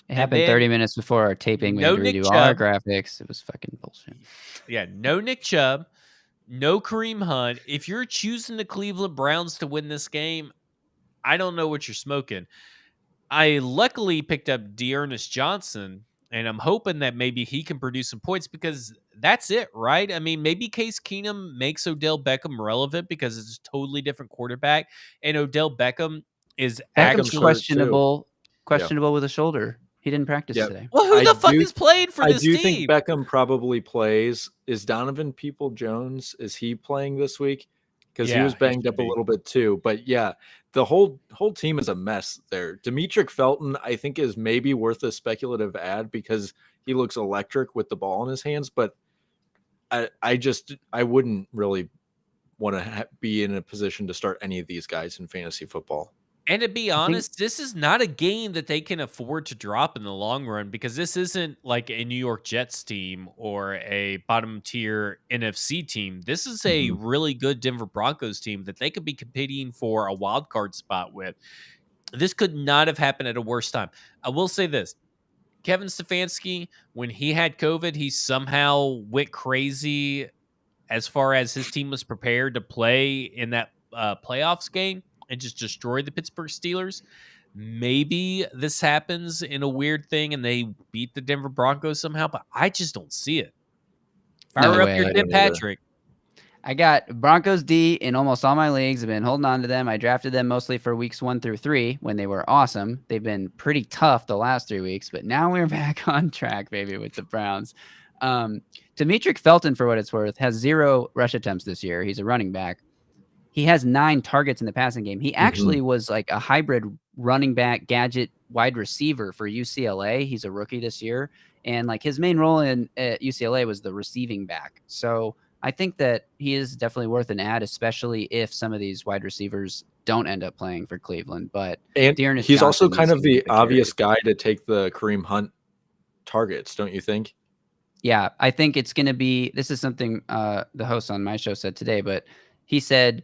It happened 30 minutes before our taping. We had to redo all our graphics. It was fucking bullshit. Yeah, no Nick Chubb, no Kareem Hunt. If you're choosing the Cleveland Browns to win this game, I don't know what you're smoking. I luckily picked up Dearness Johnson, and I'm hoping that maybe he can produce some points because that's it, right? I mean, maybe Case Keenum makes Odell Beckham relevant because it's a totally different quarterback, and Odell Beckham is questionable with a shoulder. He didn't practice today. Well, who the fuck is playing for this team? I do think Beckham probably plays. Is Donovan People-Jones, is he playing this week? Because he was banged up a little bit too. But yeah, the whole team is a mess there. Demetric Felton, I think, is maybe worth a speculative ad because he looks electric with the ball in his hands. But I wouldn't really want to be in a position to start any of these guys in fantasy football. And to be honest, this is not a game that they can afford to drop in the long run because this isn't like a New York Jets team or a bottom tier NFC team. This is a really good Denver Broncos team that they could be competing for a wild card spot with. This could not have happened at a worse time. I will say this. Kevin Stefanski, when he had COVID, he somehow went crazy as far as his team was prepared to play in that playoffs game and just destroy the Pittsburgh Steelers. Maybe this happens in a weird thing and they beat the Denver Broncos somehow, but I just don't see it. Fire up your Tim Patrick. I got Broncos D in almost all my leagues. I've been holding on to them. I drafted them mostly for weeks 1 through 3 when they were awesome. They've been pretty tough the last 3 weeks, but now we're back on track, baby, with the Browns. Demetric Felton, for what it's worth, has 0 rush attempts this year. He's a running back. He has 9 targets in the passing game. He actually was like a hybrid running back, gadget, wide receiver for UCLA. He's a rookie this year. And like his main role at UCLA was the receiving back. So I think that he is definitely worth an ad, especially if some of these wide receivers don't end up playing for Cleveland. But he's also kind of the obvious guy to take the Kareem Hunt targets, don't you think? Yeah, I think it's going to be, this is something the host on my show said today, but he said,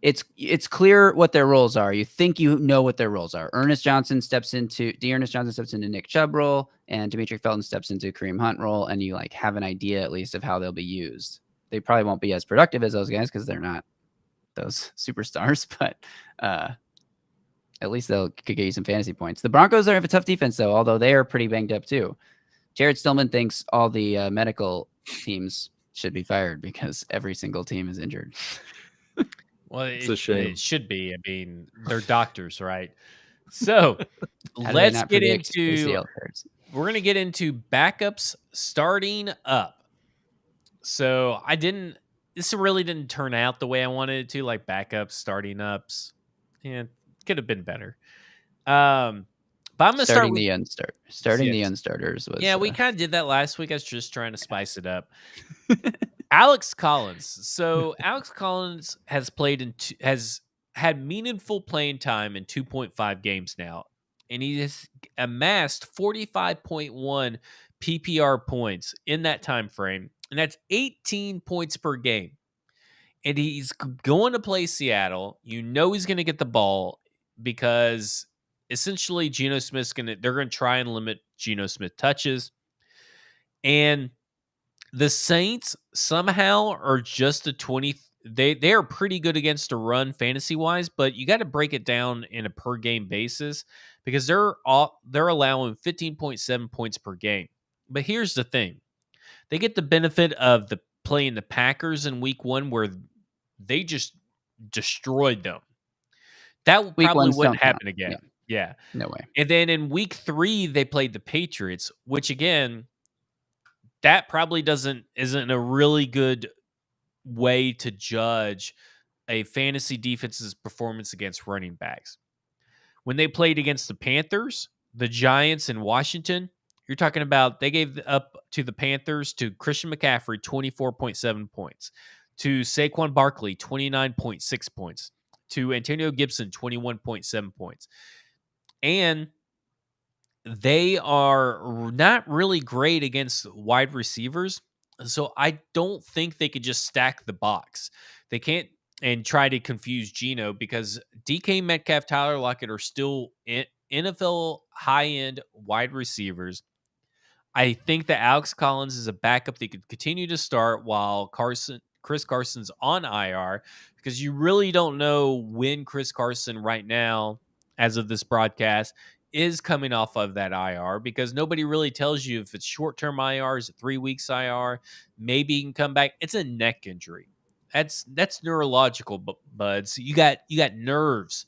it's clear what their roles are. You think you know what their roles are. Dearness Johnson steps into Nick Chubb role, and Demetric Felton steps into Kareem Hunt role, and you like have an idea at least of how they'll be used. They probably won't be as productive as those guys because they're not those superstars, but at least could get you some fantasy points. The Broncos have a tough defense though, although they are pretty banged up too. Jared Stillman thinks all the medical teams should be fired because every single team is injured. Well, it's a shame. It should be. I mean, they're doctors, right? So let's get into. We're going to get into backups starting up. So this really didn't turn out the way I wanted it to. Like backups, starting ups, yeah, could have been better. But I'm going to start with the unstarters. Was, we kind of did that last week. I was just trying to spice it up. Alex Collins. So Alex Collins has had meaningful playing time in 2.5 games now, and he has amassed 45.1 PPR points in that time frame, and that's 18 points per game. And he's going to play Seattle. You know he's going to get the ball because essentially Geno Smith's they're going to try and limit Geno Smith touches. And the Saints somehow are just a they are pretty good against the run fantasy wise, but you got to break it down in a per game basis because they're allowing 15.7 points per game. But here's the thing. They get the benefit of the playing the Packers in week 1 where they just destroyed them. That Week probably ones wouldn't don't happen count. again. Yeah. No way. And then in week 3 they played the Patriots, which again, that probably isn't a really good way to judge a fantasy defense's performance against running backs. When they played against the Panthers, the Giants, and Washington, you're talking about they gave up to the Panthers, to Christian McCaffrey, 24.7 points, to Saquon Barkley, 29.6 points, to Antonio Gibson, 21.7 points. And they are not really great against wide receivers. So I don't think they could just stack the box. They can't and try to confuse Geno because DK Metcalf, Tyler Lockett are still NFL high-end wide receivers. I think that Alex Collins is a backup that could continue to start while Chris Carson's on IR because you really don't know when Chris Carson right now, as of this broadcast, is coming off of that IR because nobody really tells you if it's short-term IR, is it 3 weeks IR, maybe he can come back. It's a neck injury. That's neurological, buds. You got nerves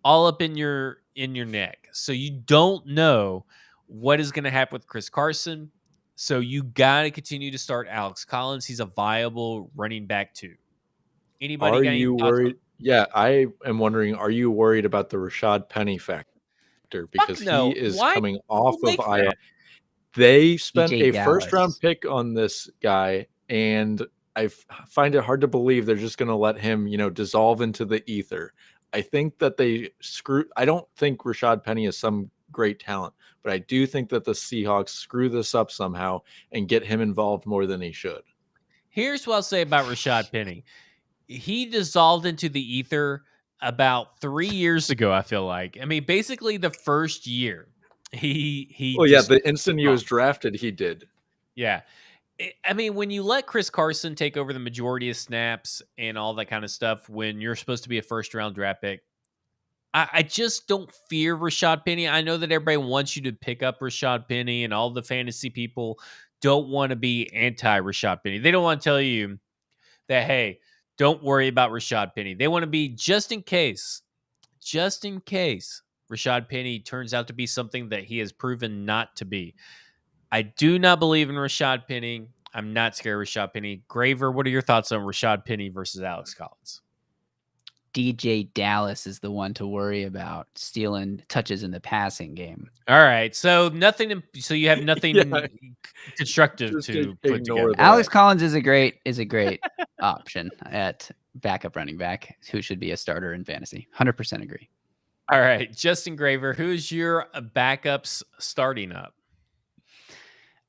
all up in your neck. So you don't know what is going to happen with Chris Carson. So you got to continue to start Alex Collins. He's a viable running back too. Anybody Are got any you thoughts worried? Yeah, I am wondering, are you worried about the Rashad Penny factor? Because no. he is Why coming off make of that? IR. They spent DJ a Dallas. first-round pick on this guy, and I find it hard to believe they're just going to let him, dissolve into the ether. I think that I don't think Rashad Penny is some great talent, but I do think that the Seahawks screw this up somehow and get him involved more than he should. Here's what I'll say about Rashad Penny. He dissolved into the ether about 3 years ago, I feel like. I mean, basically the first year. He Well, yeah, just the instant he was drafted, he did. Yeah. I mean, when you let Chris Carson take over the majority of snaps and all that kind of stuff when you're supposed to be a first-round draft pick, I just don't fear Rashad Penny. I know that everybody wants you to pick up Rashad Penny and all the fantasy people don't want to be anti-Rashad Penny. They don't want to tell you that, hey, don't worry about Rashad Penny. They want to be just in case Rashad Penny turns out to be something that he has proven not to be. I do not believe in Rashad Penny. I'm not scared of Rashad Penny. Graver, what are your thoughts on Rashad Penny versus Alex Collins? DJ Dallas is the one to worry about stealing touches in the passing game. All right, so you have nothing Yeah. constructive Just to ignore put together. that. Alex Collins is a great option at backup running back who should be a starter in fantasy. 100% agree. All right, Justin Graver, who's your backups starting up?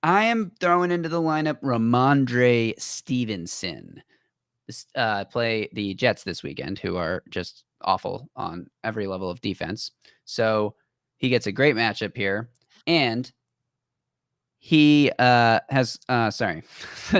I am throwing into the lineup Romandre Stevenson. Play the Jets this weekend, who are just awful on every level of defense. So he gets a great matchup here. And he the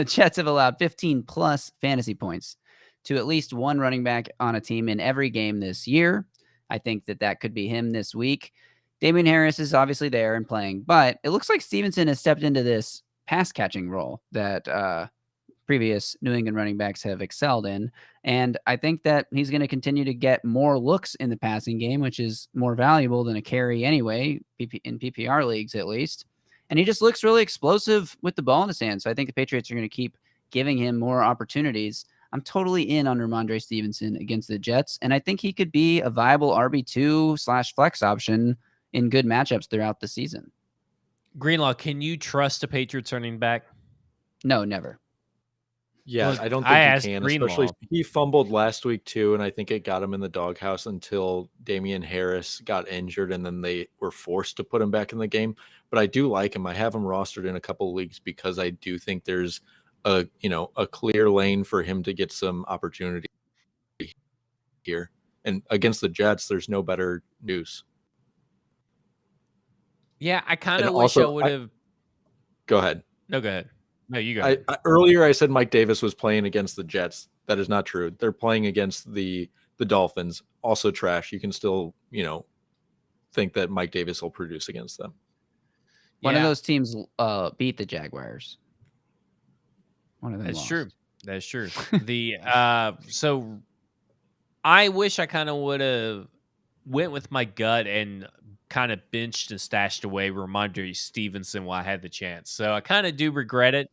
Jets have allowed 15 plus fantasy points to at least one running back on a team in every game this year. I think that could be him this week. Damien Harris is obviously there and playing, but it looks like Stevenson has stepped into this pass catching role that previous New England running backs have excelled in. And I think that he's going to continue to get more looks in the passing game, which is more valuable than a carry anyway, in PPR leagues at least. And he just looks really explosive with the ball in his hand. So I think the Patriots are going to keep giving him more opportunities. I'm totally in on Romandre Stevenson against the Jets. And I think he could be a viable RB2/flex option in good matchups throughout the season. Greenlaw, can you trust a Patriots running back? No, never. Yeah, Look, I don't I think asked he can, Greenlaw. especially he fumbled last week too, and I think it got him in the doghouse until Damien Harris got injured, and then they were forced to put him back in the game. But I do like him. I have him rostered in a couple of leagues because I do think there's a clear lane for him to get some opportunity here. And against the Jets, there's no better news. Yeah, I kind And of wish I also, would have. Go ahead. No, go ahead. No, you go. Earlier I said Mike Davis was playing against the Jets. That is not true. They're playing against the Dolphins, also trash. You can still, think that Mike Davis will produce against them. One of Yeah. those teams beat the Jaguars. One of them That's lost. true. That's true. So I wish I kind of would have went with my gut and kind of benched and stashed away Romandre Stevenson while I had the chance. So I kind of do regret it.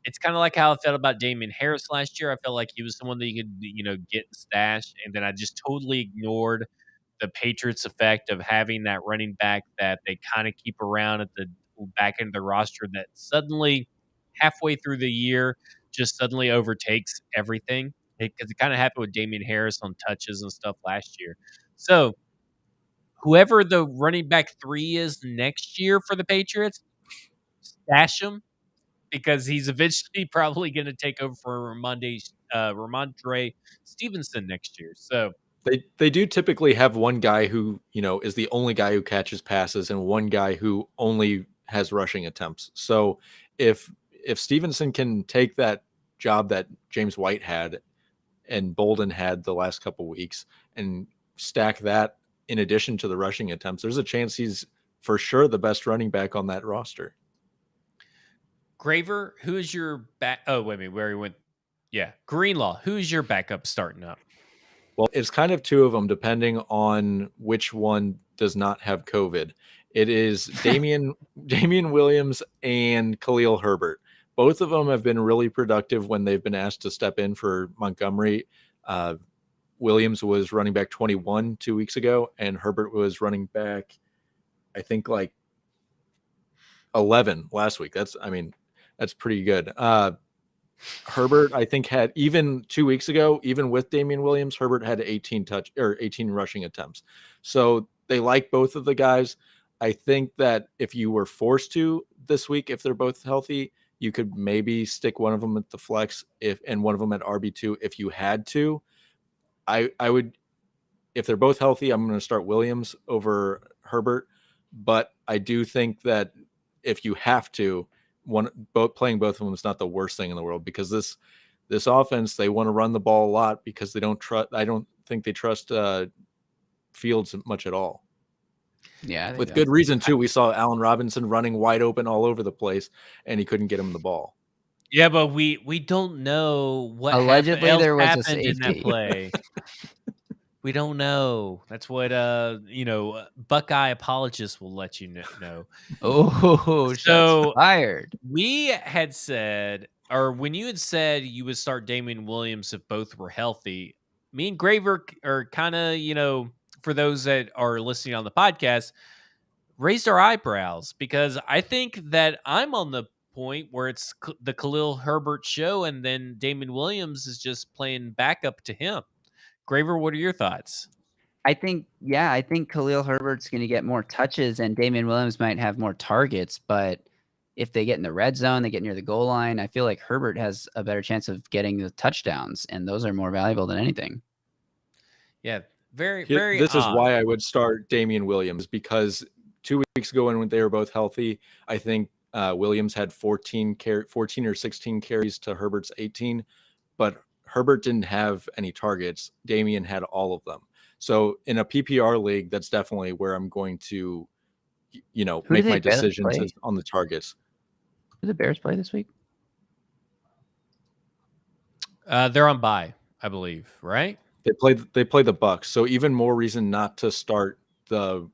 It's kind of like how I felt about Damien Harris last year. I felt like he was someone that you could, get and stash, and then I just totally ignored the Patriots effect of having that running back that they kind of keep around at the back end of the roster that suddenly halfway through the year just suddenly overtakes everything, because it kind of happened with Damien Harris on touches and stuff last year. So whoever the running back 3 is next year for the Patriots, stash him, because he's eventually probably going to take over for Romandre Stevenson next year. So They do typically have one guy who, is the only guy who catches passes and one guy who only has rushing attempts. So if Stevenson can take that job that James White had and Bolden had the last couple weeks and stack that in addition to the rushing attempts, there's a chance he's for sure the best running back on that roster. Graver, who is your back? Oh, wait a minute, where he went? Yeah, Greenlaw, who's your backup starting up? Well, it's kind of two of them, depending on which one does not have COVID. It is Damian Williams and Khalil Herbert. Both of them have been really productive when they've been asked to step in for Montgomery. Williams was running back 21 2 weeks ago, and Herbert was running back, I think, like 11 last week. That's pretty good. Herbert, I think, had, even 2 weeks ago, even with Damien Williams, Herbert had 18 rushing attempts. So they like both of the guys. I think that if you were forced to this week, if they're both healthy, you could maybe stick one of them at the flex and one of them at RB2 if you had to. I would, if they're both healthy, I'm going to start Williams over Herbert. But I do think that if you have to, playing both of them is not the worst thing in the world, because this offense, they want to run the ball a lot because they don't trust. I don't think they trust Fields much at all. Yeah, with good reason too. We saw Allen Robinson running wide open all over the place, and he couldn't get him the ball. Yeah, but we don't know what allegedly there was happened a safety in that play. We don't know. That's what Buckeye apologists will let you know. Oh, so fired. We had said, or when you had said you would start Damian Williams if both were healthy, me and Graver are kind of, for those that are listening on the podcast, raised our eyebrows, because I think that I'm on the point where it's the Khalil Herbert show, and then Damien Williams is just playing backup to him. Graver, what are your thoughts? I think Khalil Herbert's going to get more touches, and Damien Williams might have more targets, but if they get in the red zone, they get near the goal line, I feel like Herbert has a better chance of getting the touchdowns, and those are more valuable than anything. Yeah, very This is why I would start Damien Williams, because 2 weeks ago when they were both healthy, I think Williams had 14 or 16 carries to Herbert's 18, but Herbert didn't have any targets. Damien had all of them. So in a PPR league, that's definitely where I'm going to, make my decisions on the targets. Who do the Bears play this week? They're on bye, I believe, right? They play the Bucks. So even more reason not to start the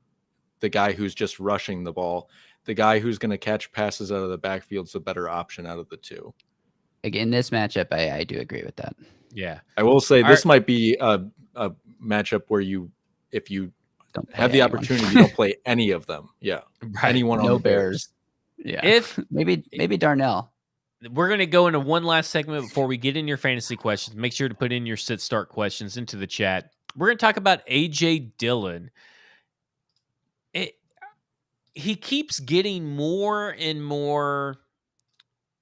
guy who's just rushing the ball. The guy who's going to catch passes out of the backfield is a better option out of the two. Again, this matchup, I do agree with that. Yeah. I will say this might be a matchup where if you don't have the opportunity, you don't play any of them. Yeah. Right. Anyone on No the Bears. Yeah. If maybe Darnell. We're going to go into one last segment before we get in your fantasy questions. Make sure to put in your sit-start questions into the chat. We're going to talk about A.J. Dillon. He keeps getting more and more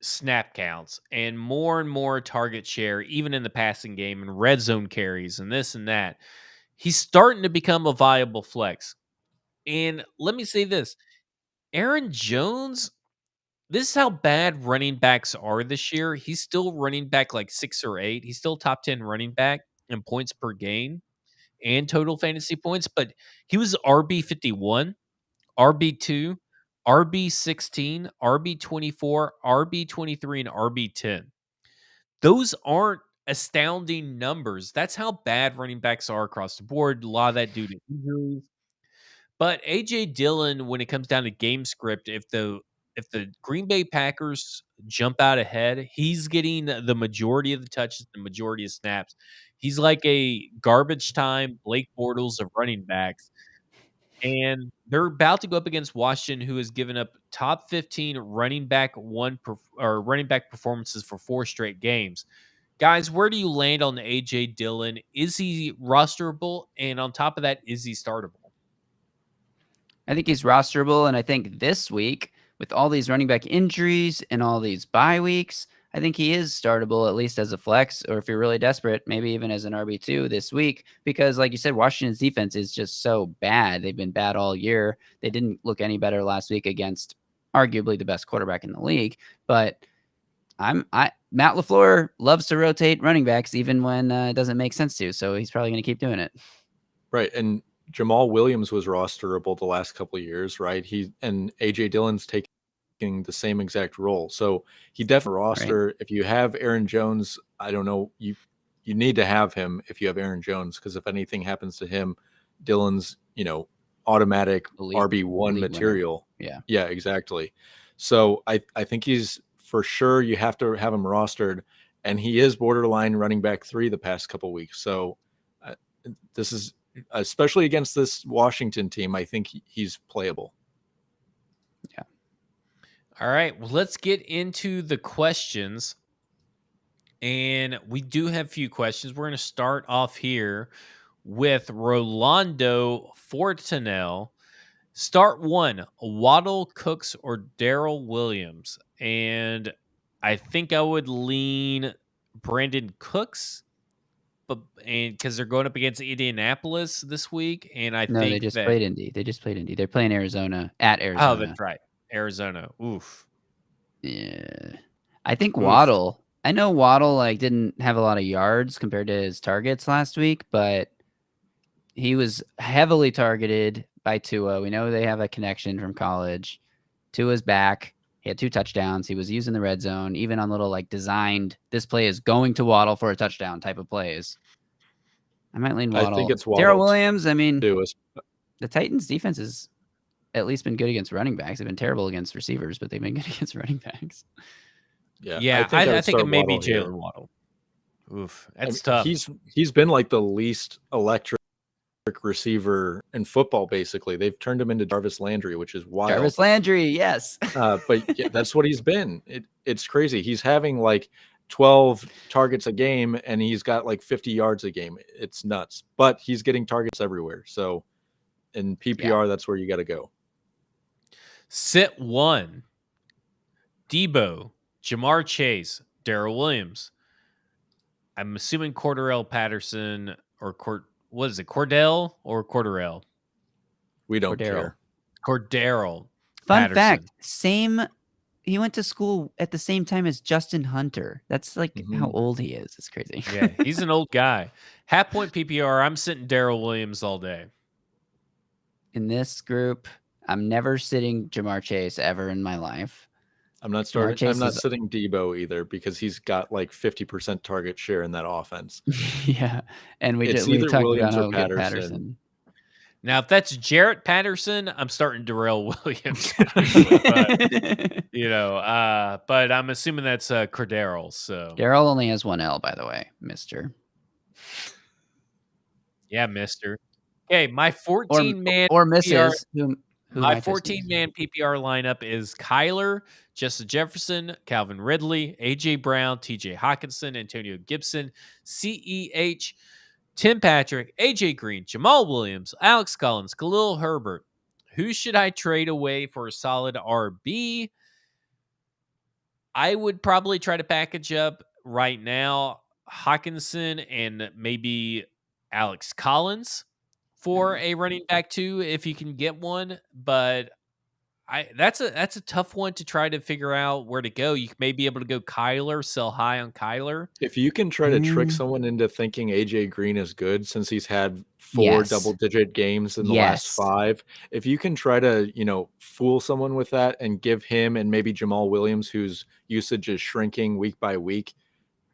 snap counts and more target share, even in the passing game, and red zone carries and this and that. He's starting to become a viable flex. And let me say this. Aaron Jones, this is how bad running backs are this year. He's still running back like 6 or 8. He's still top 10 running back in points per game and total fantasy points, but he was RB51, RB2, RB16, RB24, RB23, and RB10. Those aren't astounding numbers. That's how bad running backs are across the board. A lot of that due to injuries. But A.J. Dillon, when it comes down to game script, if the Green Bay Packers jump out ahead, he's getting the majority of the touches, the majority of snaps. He's like a garbage time Blake Bortles of running backs. And they're about to go up against Washington, who has given up top 15 running back performances for 4 straight games. Guys, where do you land on A.J. Dillon? Is he rosterable? And on top of that, is he startable? I think he's rosterable, and I think this week, with all these running back injuries and all these bye weeks, I think he is startable, at least as a flex, or if you're really desperate, maybe even as an RB2 this week, because like you said, Washington's defense is just so bad. They've been bad all year. They didn't look any better last week against arguably the best quarterback in the league, but Matt LaFleur loves to rotate running backs even when it doesn't make sense to, so he's probably going to keep doing it. Right, and Jamal Williams was rosterable the last couple of years, right? And AJ Dillon's taking the same exact role. So he definitely roster. Right. If you have Aaron Jones, I don't know, you need to have him if you have Aaron Jones, because if anything happens to him, Dillon's, automatic RB1 material. Winner. Yeah, exactly. So I think he's for sure, you have to have him rostered, and he is borderline running back 3 the past couple of weeks. So this is, especially against this Washington team, I think he's playable. Yeah. All right. Well, let's get into the questions. And we do have a few questions. We're going to start off here with Rolando Fortanel. Start 1, Waddle, Cooks, or Darrell Williams. And I think I would lean Brandon Cooks. Because they're going up against Indianapolis this week, and I think they just played Indy. They're playing Arizona at Arizona. Oh, that's right, Arizona. Oof. Yeah, I think Waddle. I know Waddle didn't have a lot of yards compared to his targets last week, but he was heavily targeted by Tua. We know they have a connection from college. Tua's back. He had 2 touchdowns. He was using the red zone, even on little designed, this play is going to Waddle for a touchdown type of plays. I might lean Waddle. I think it's Waddle. Darrell Williams, I mean, the Titans defense has at least been good against running backs. They've been terrible against receivers, but they've been good against running backs. Yeah, I think it may be Jalen Waddle. Oof, that's tough. He's been like the least electric receiver in football, basically. They've turned him into Jarvis Landry, which is wild. Jarvis Landry, yes. But yeah, that's what he's been. It's crazy. He's having 12 targets a game, and he's got 50 yards a game. It's nuts. But he's getting targets everywhere. So in PPR, that's where you got to go. Sit 1, Debo, Jamar Chase, Darrell Williams. I'm assuming Cordero Patterson or what is it, Cordell or Corderell? We don't care. Cordero. Fun Patterson. fact, he went to school at the same time as Justin Hunter. That's how old he is. It's crazy. Yeah, he's an old guy. Half point PPR, I'm sitting Darrell Williams all day. In this group, I'm never sitting Jamar Chase ever in my life. I'm not sitting Debo either, because he's got 50% target share in that offense. Yeah, and we talked Williams about or Patterson. Now, if that's Jarrett Patterson, I'm starting Darrell Williams. But I'm assuming that's Cordero. So Darrell only has 1 L, by the way, Mister. Yeah, Mister. Okay, my 14-man or Mrs. My 14-man PPR lineup is Kyler, Justin Jefferson, Calvin Ridley, A.J. Brown, T.J. Hawkinson, Antonio Gibson, C.E.H., Tim Patrick, A.J. Green, Jamal Williams, Alex Collins, Khalil Herbert. Who should I trade away for a solid RB? I would probably try to package up right now Hawkinson and maybe Alex Collins for a running back 2 if you can get one, but That's a tough one to try to figure out where to go. You may be able to go Kyler, sell high on Kyler. If you can try to trick Mm, someone into thinking AJ Green is good since he's had 4 Yes. double-digit games in the last Yes. 5, if you can try to, fool someone with that and give him and maybe Jamal Williams, whose usage is shrinking week by week,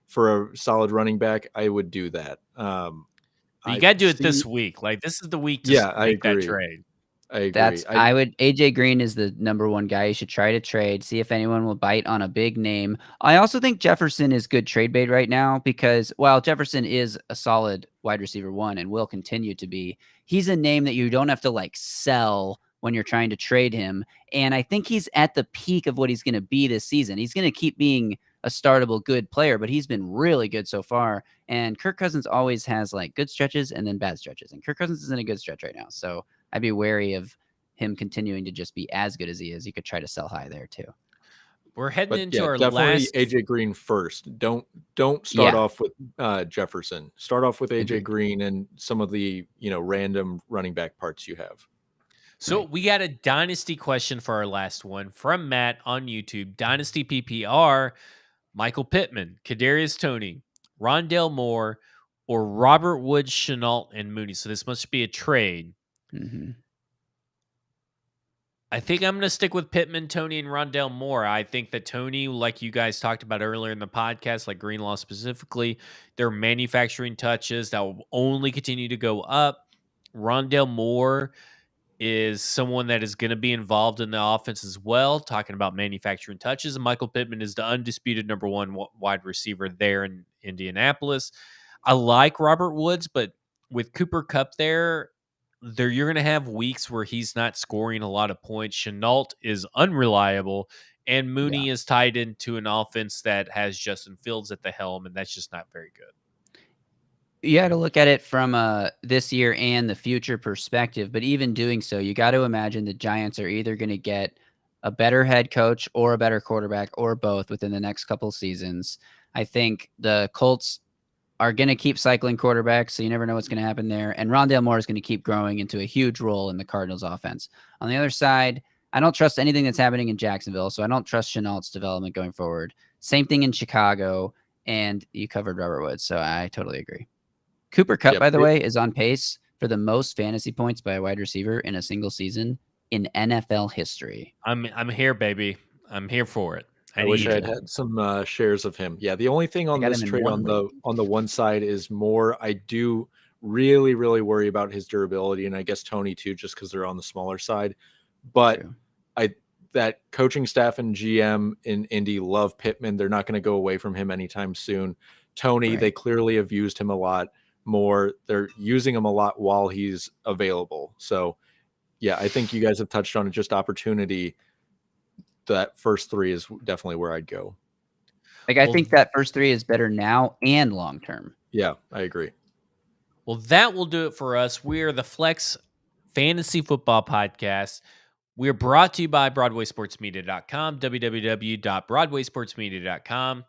for a solid running back, I would do that. You I got to do it see. this week. Like, this is the week to Yeah, I make that agree. trade. I agree. AJ Green is the number one guy you should try to trade, see if anyone will bite on a big name. I also think Jefferson is good trade bait right now because while Jefferson is a solid wide receiver 1 and will continue to be, he's a name that you don't have to like sell when you're trying to trade him. And I think he's at the peak of what he's going to be this season. He's going to keep being a startable good player, but he's been really good so far. And Kirk Cousins always has like good stretches and then bad stretches. And Kirk Cousins is in a good stretch right now. So I'd be wary of him continuing to just be as good as he is. You could try to sell high there too. We're heading But into yeah, our definitely last. AJ Green first. Don't start Yeah. off with Jefferson. Start off with AJ Agreed. Green and some of the random running back parts you have. So Right. we got a dynasty question for our last one from Matt on YouTube. Dynasty PPR, Michael Pittman, Kadarius Tony, Rondale Moore, or Robert Woods, Chenault, and Mooney. So this must be a trade. Mm-hmm. I think I'm going to stick with Pittman, Tony, and Rondale Moore. I think that Tony, like you guys talked about earlier in the podcast, like Greenlaw specifically, they're manufacturing touches that will only continue to go up. Rondale Moore is someone that is going to be involved in the offense as well, talking about manufacturing touches. And Michael Pittman is the undisputed number 1 wide receiver there in Indianapolis. I like Robert Woods, but with Cooper Kupp there, you're going to have weeks where he's not scoring a lot of points. Chenault is unreliable, and Mooney is tied into an offense that has Justin Fields at the helm, and that's just not very good. You got to look at it from this year and the future perspective. But even doing so, you got to imagine the Giants are either going to get a better head coach or a better quarterback or both within the next couple seasons. I think the Colts are going to keep cycling quarterbacks, so you never know what's going to happen there. And Rondale Moore is going to keep growing into a huge role in the Cardinals offense. On the other side, I don't trust anything that's happening in Jacksonville, so I don't trust Chenault's development going forward. Same thing in Chicago, and you covered Robert Woods, so I totally agree. Cooper Kupp, by the way, is on pace for the most fantasy points by a wide receiver in a single season in NFL history. I'm here, baby. I'm here for it. I wish I had some shares of him. Yeah, the only thing on this trade on the one side is Moore. I do really, really worry about his durability, and I guess Tony too, just because they're on the smaller side. But that coaching staff and GM in Indy love Pittman. They're not going to go away from him anytime soon. Tony, they clearly have used him a lot more. They're using him a lot while he's available. So, yeah, I think you guys have touched on it. Just opportunity. That first 3 is definitely where I'd go. I think that first 3 is better now and long term. Yeah, I agree. Well, that will do it for us. We are the Flex Fantasy Football Podcast. We are brought to you by BroadwaySportsMedia.com, www.BroadwaySportsMedia.com.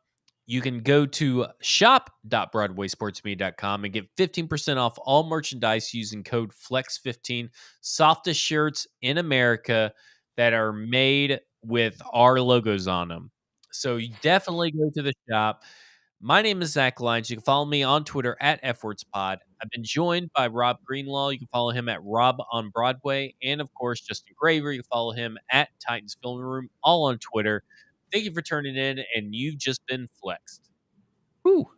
You can go to shop.BroadwaySportsMedia.com and get 15% off all merchandise using code FLEX15. Softest shirts in America that are made with our logos on them. So you definitely go to the shop. My name is Zach Lyons. You can follow me on Twitter at FWordsPod. I've been joined by Rob Greenlaw. You can follow him at Rob on Broadway. And, of course, Justin Graver. You can follow him at Titans Film Room, all on Twitter. Thank you for turning in, and you've just been flexed. Woo.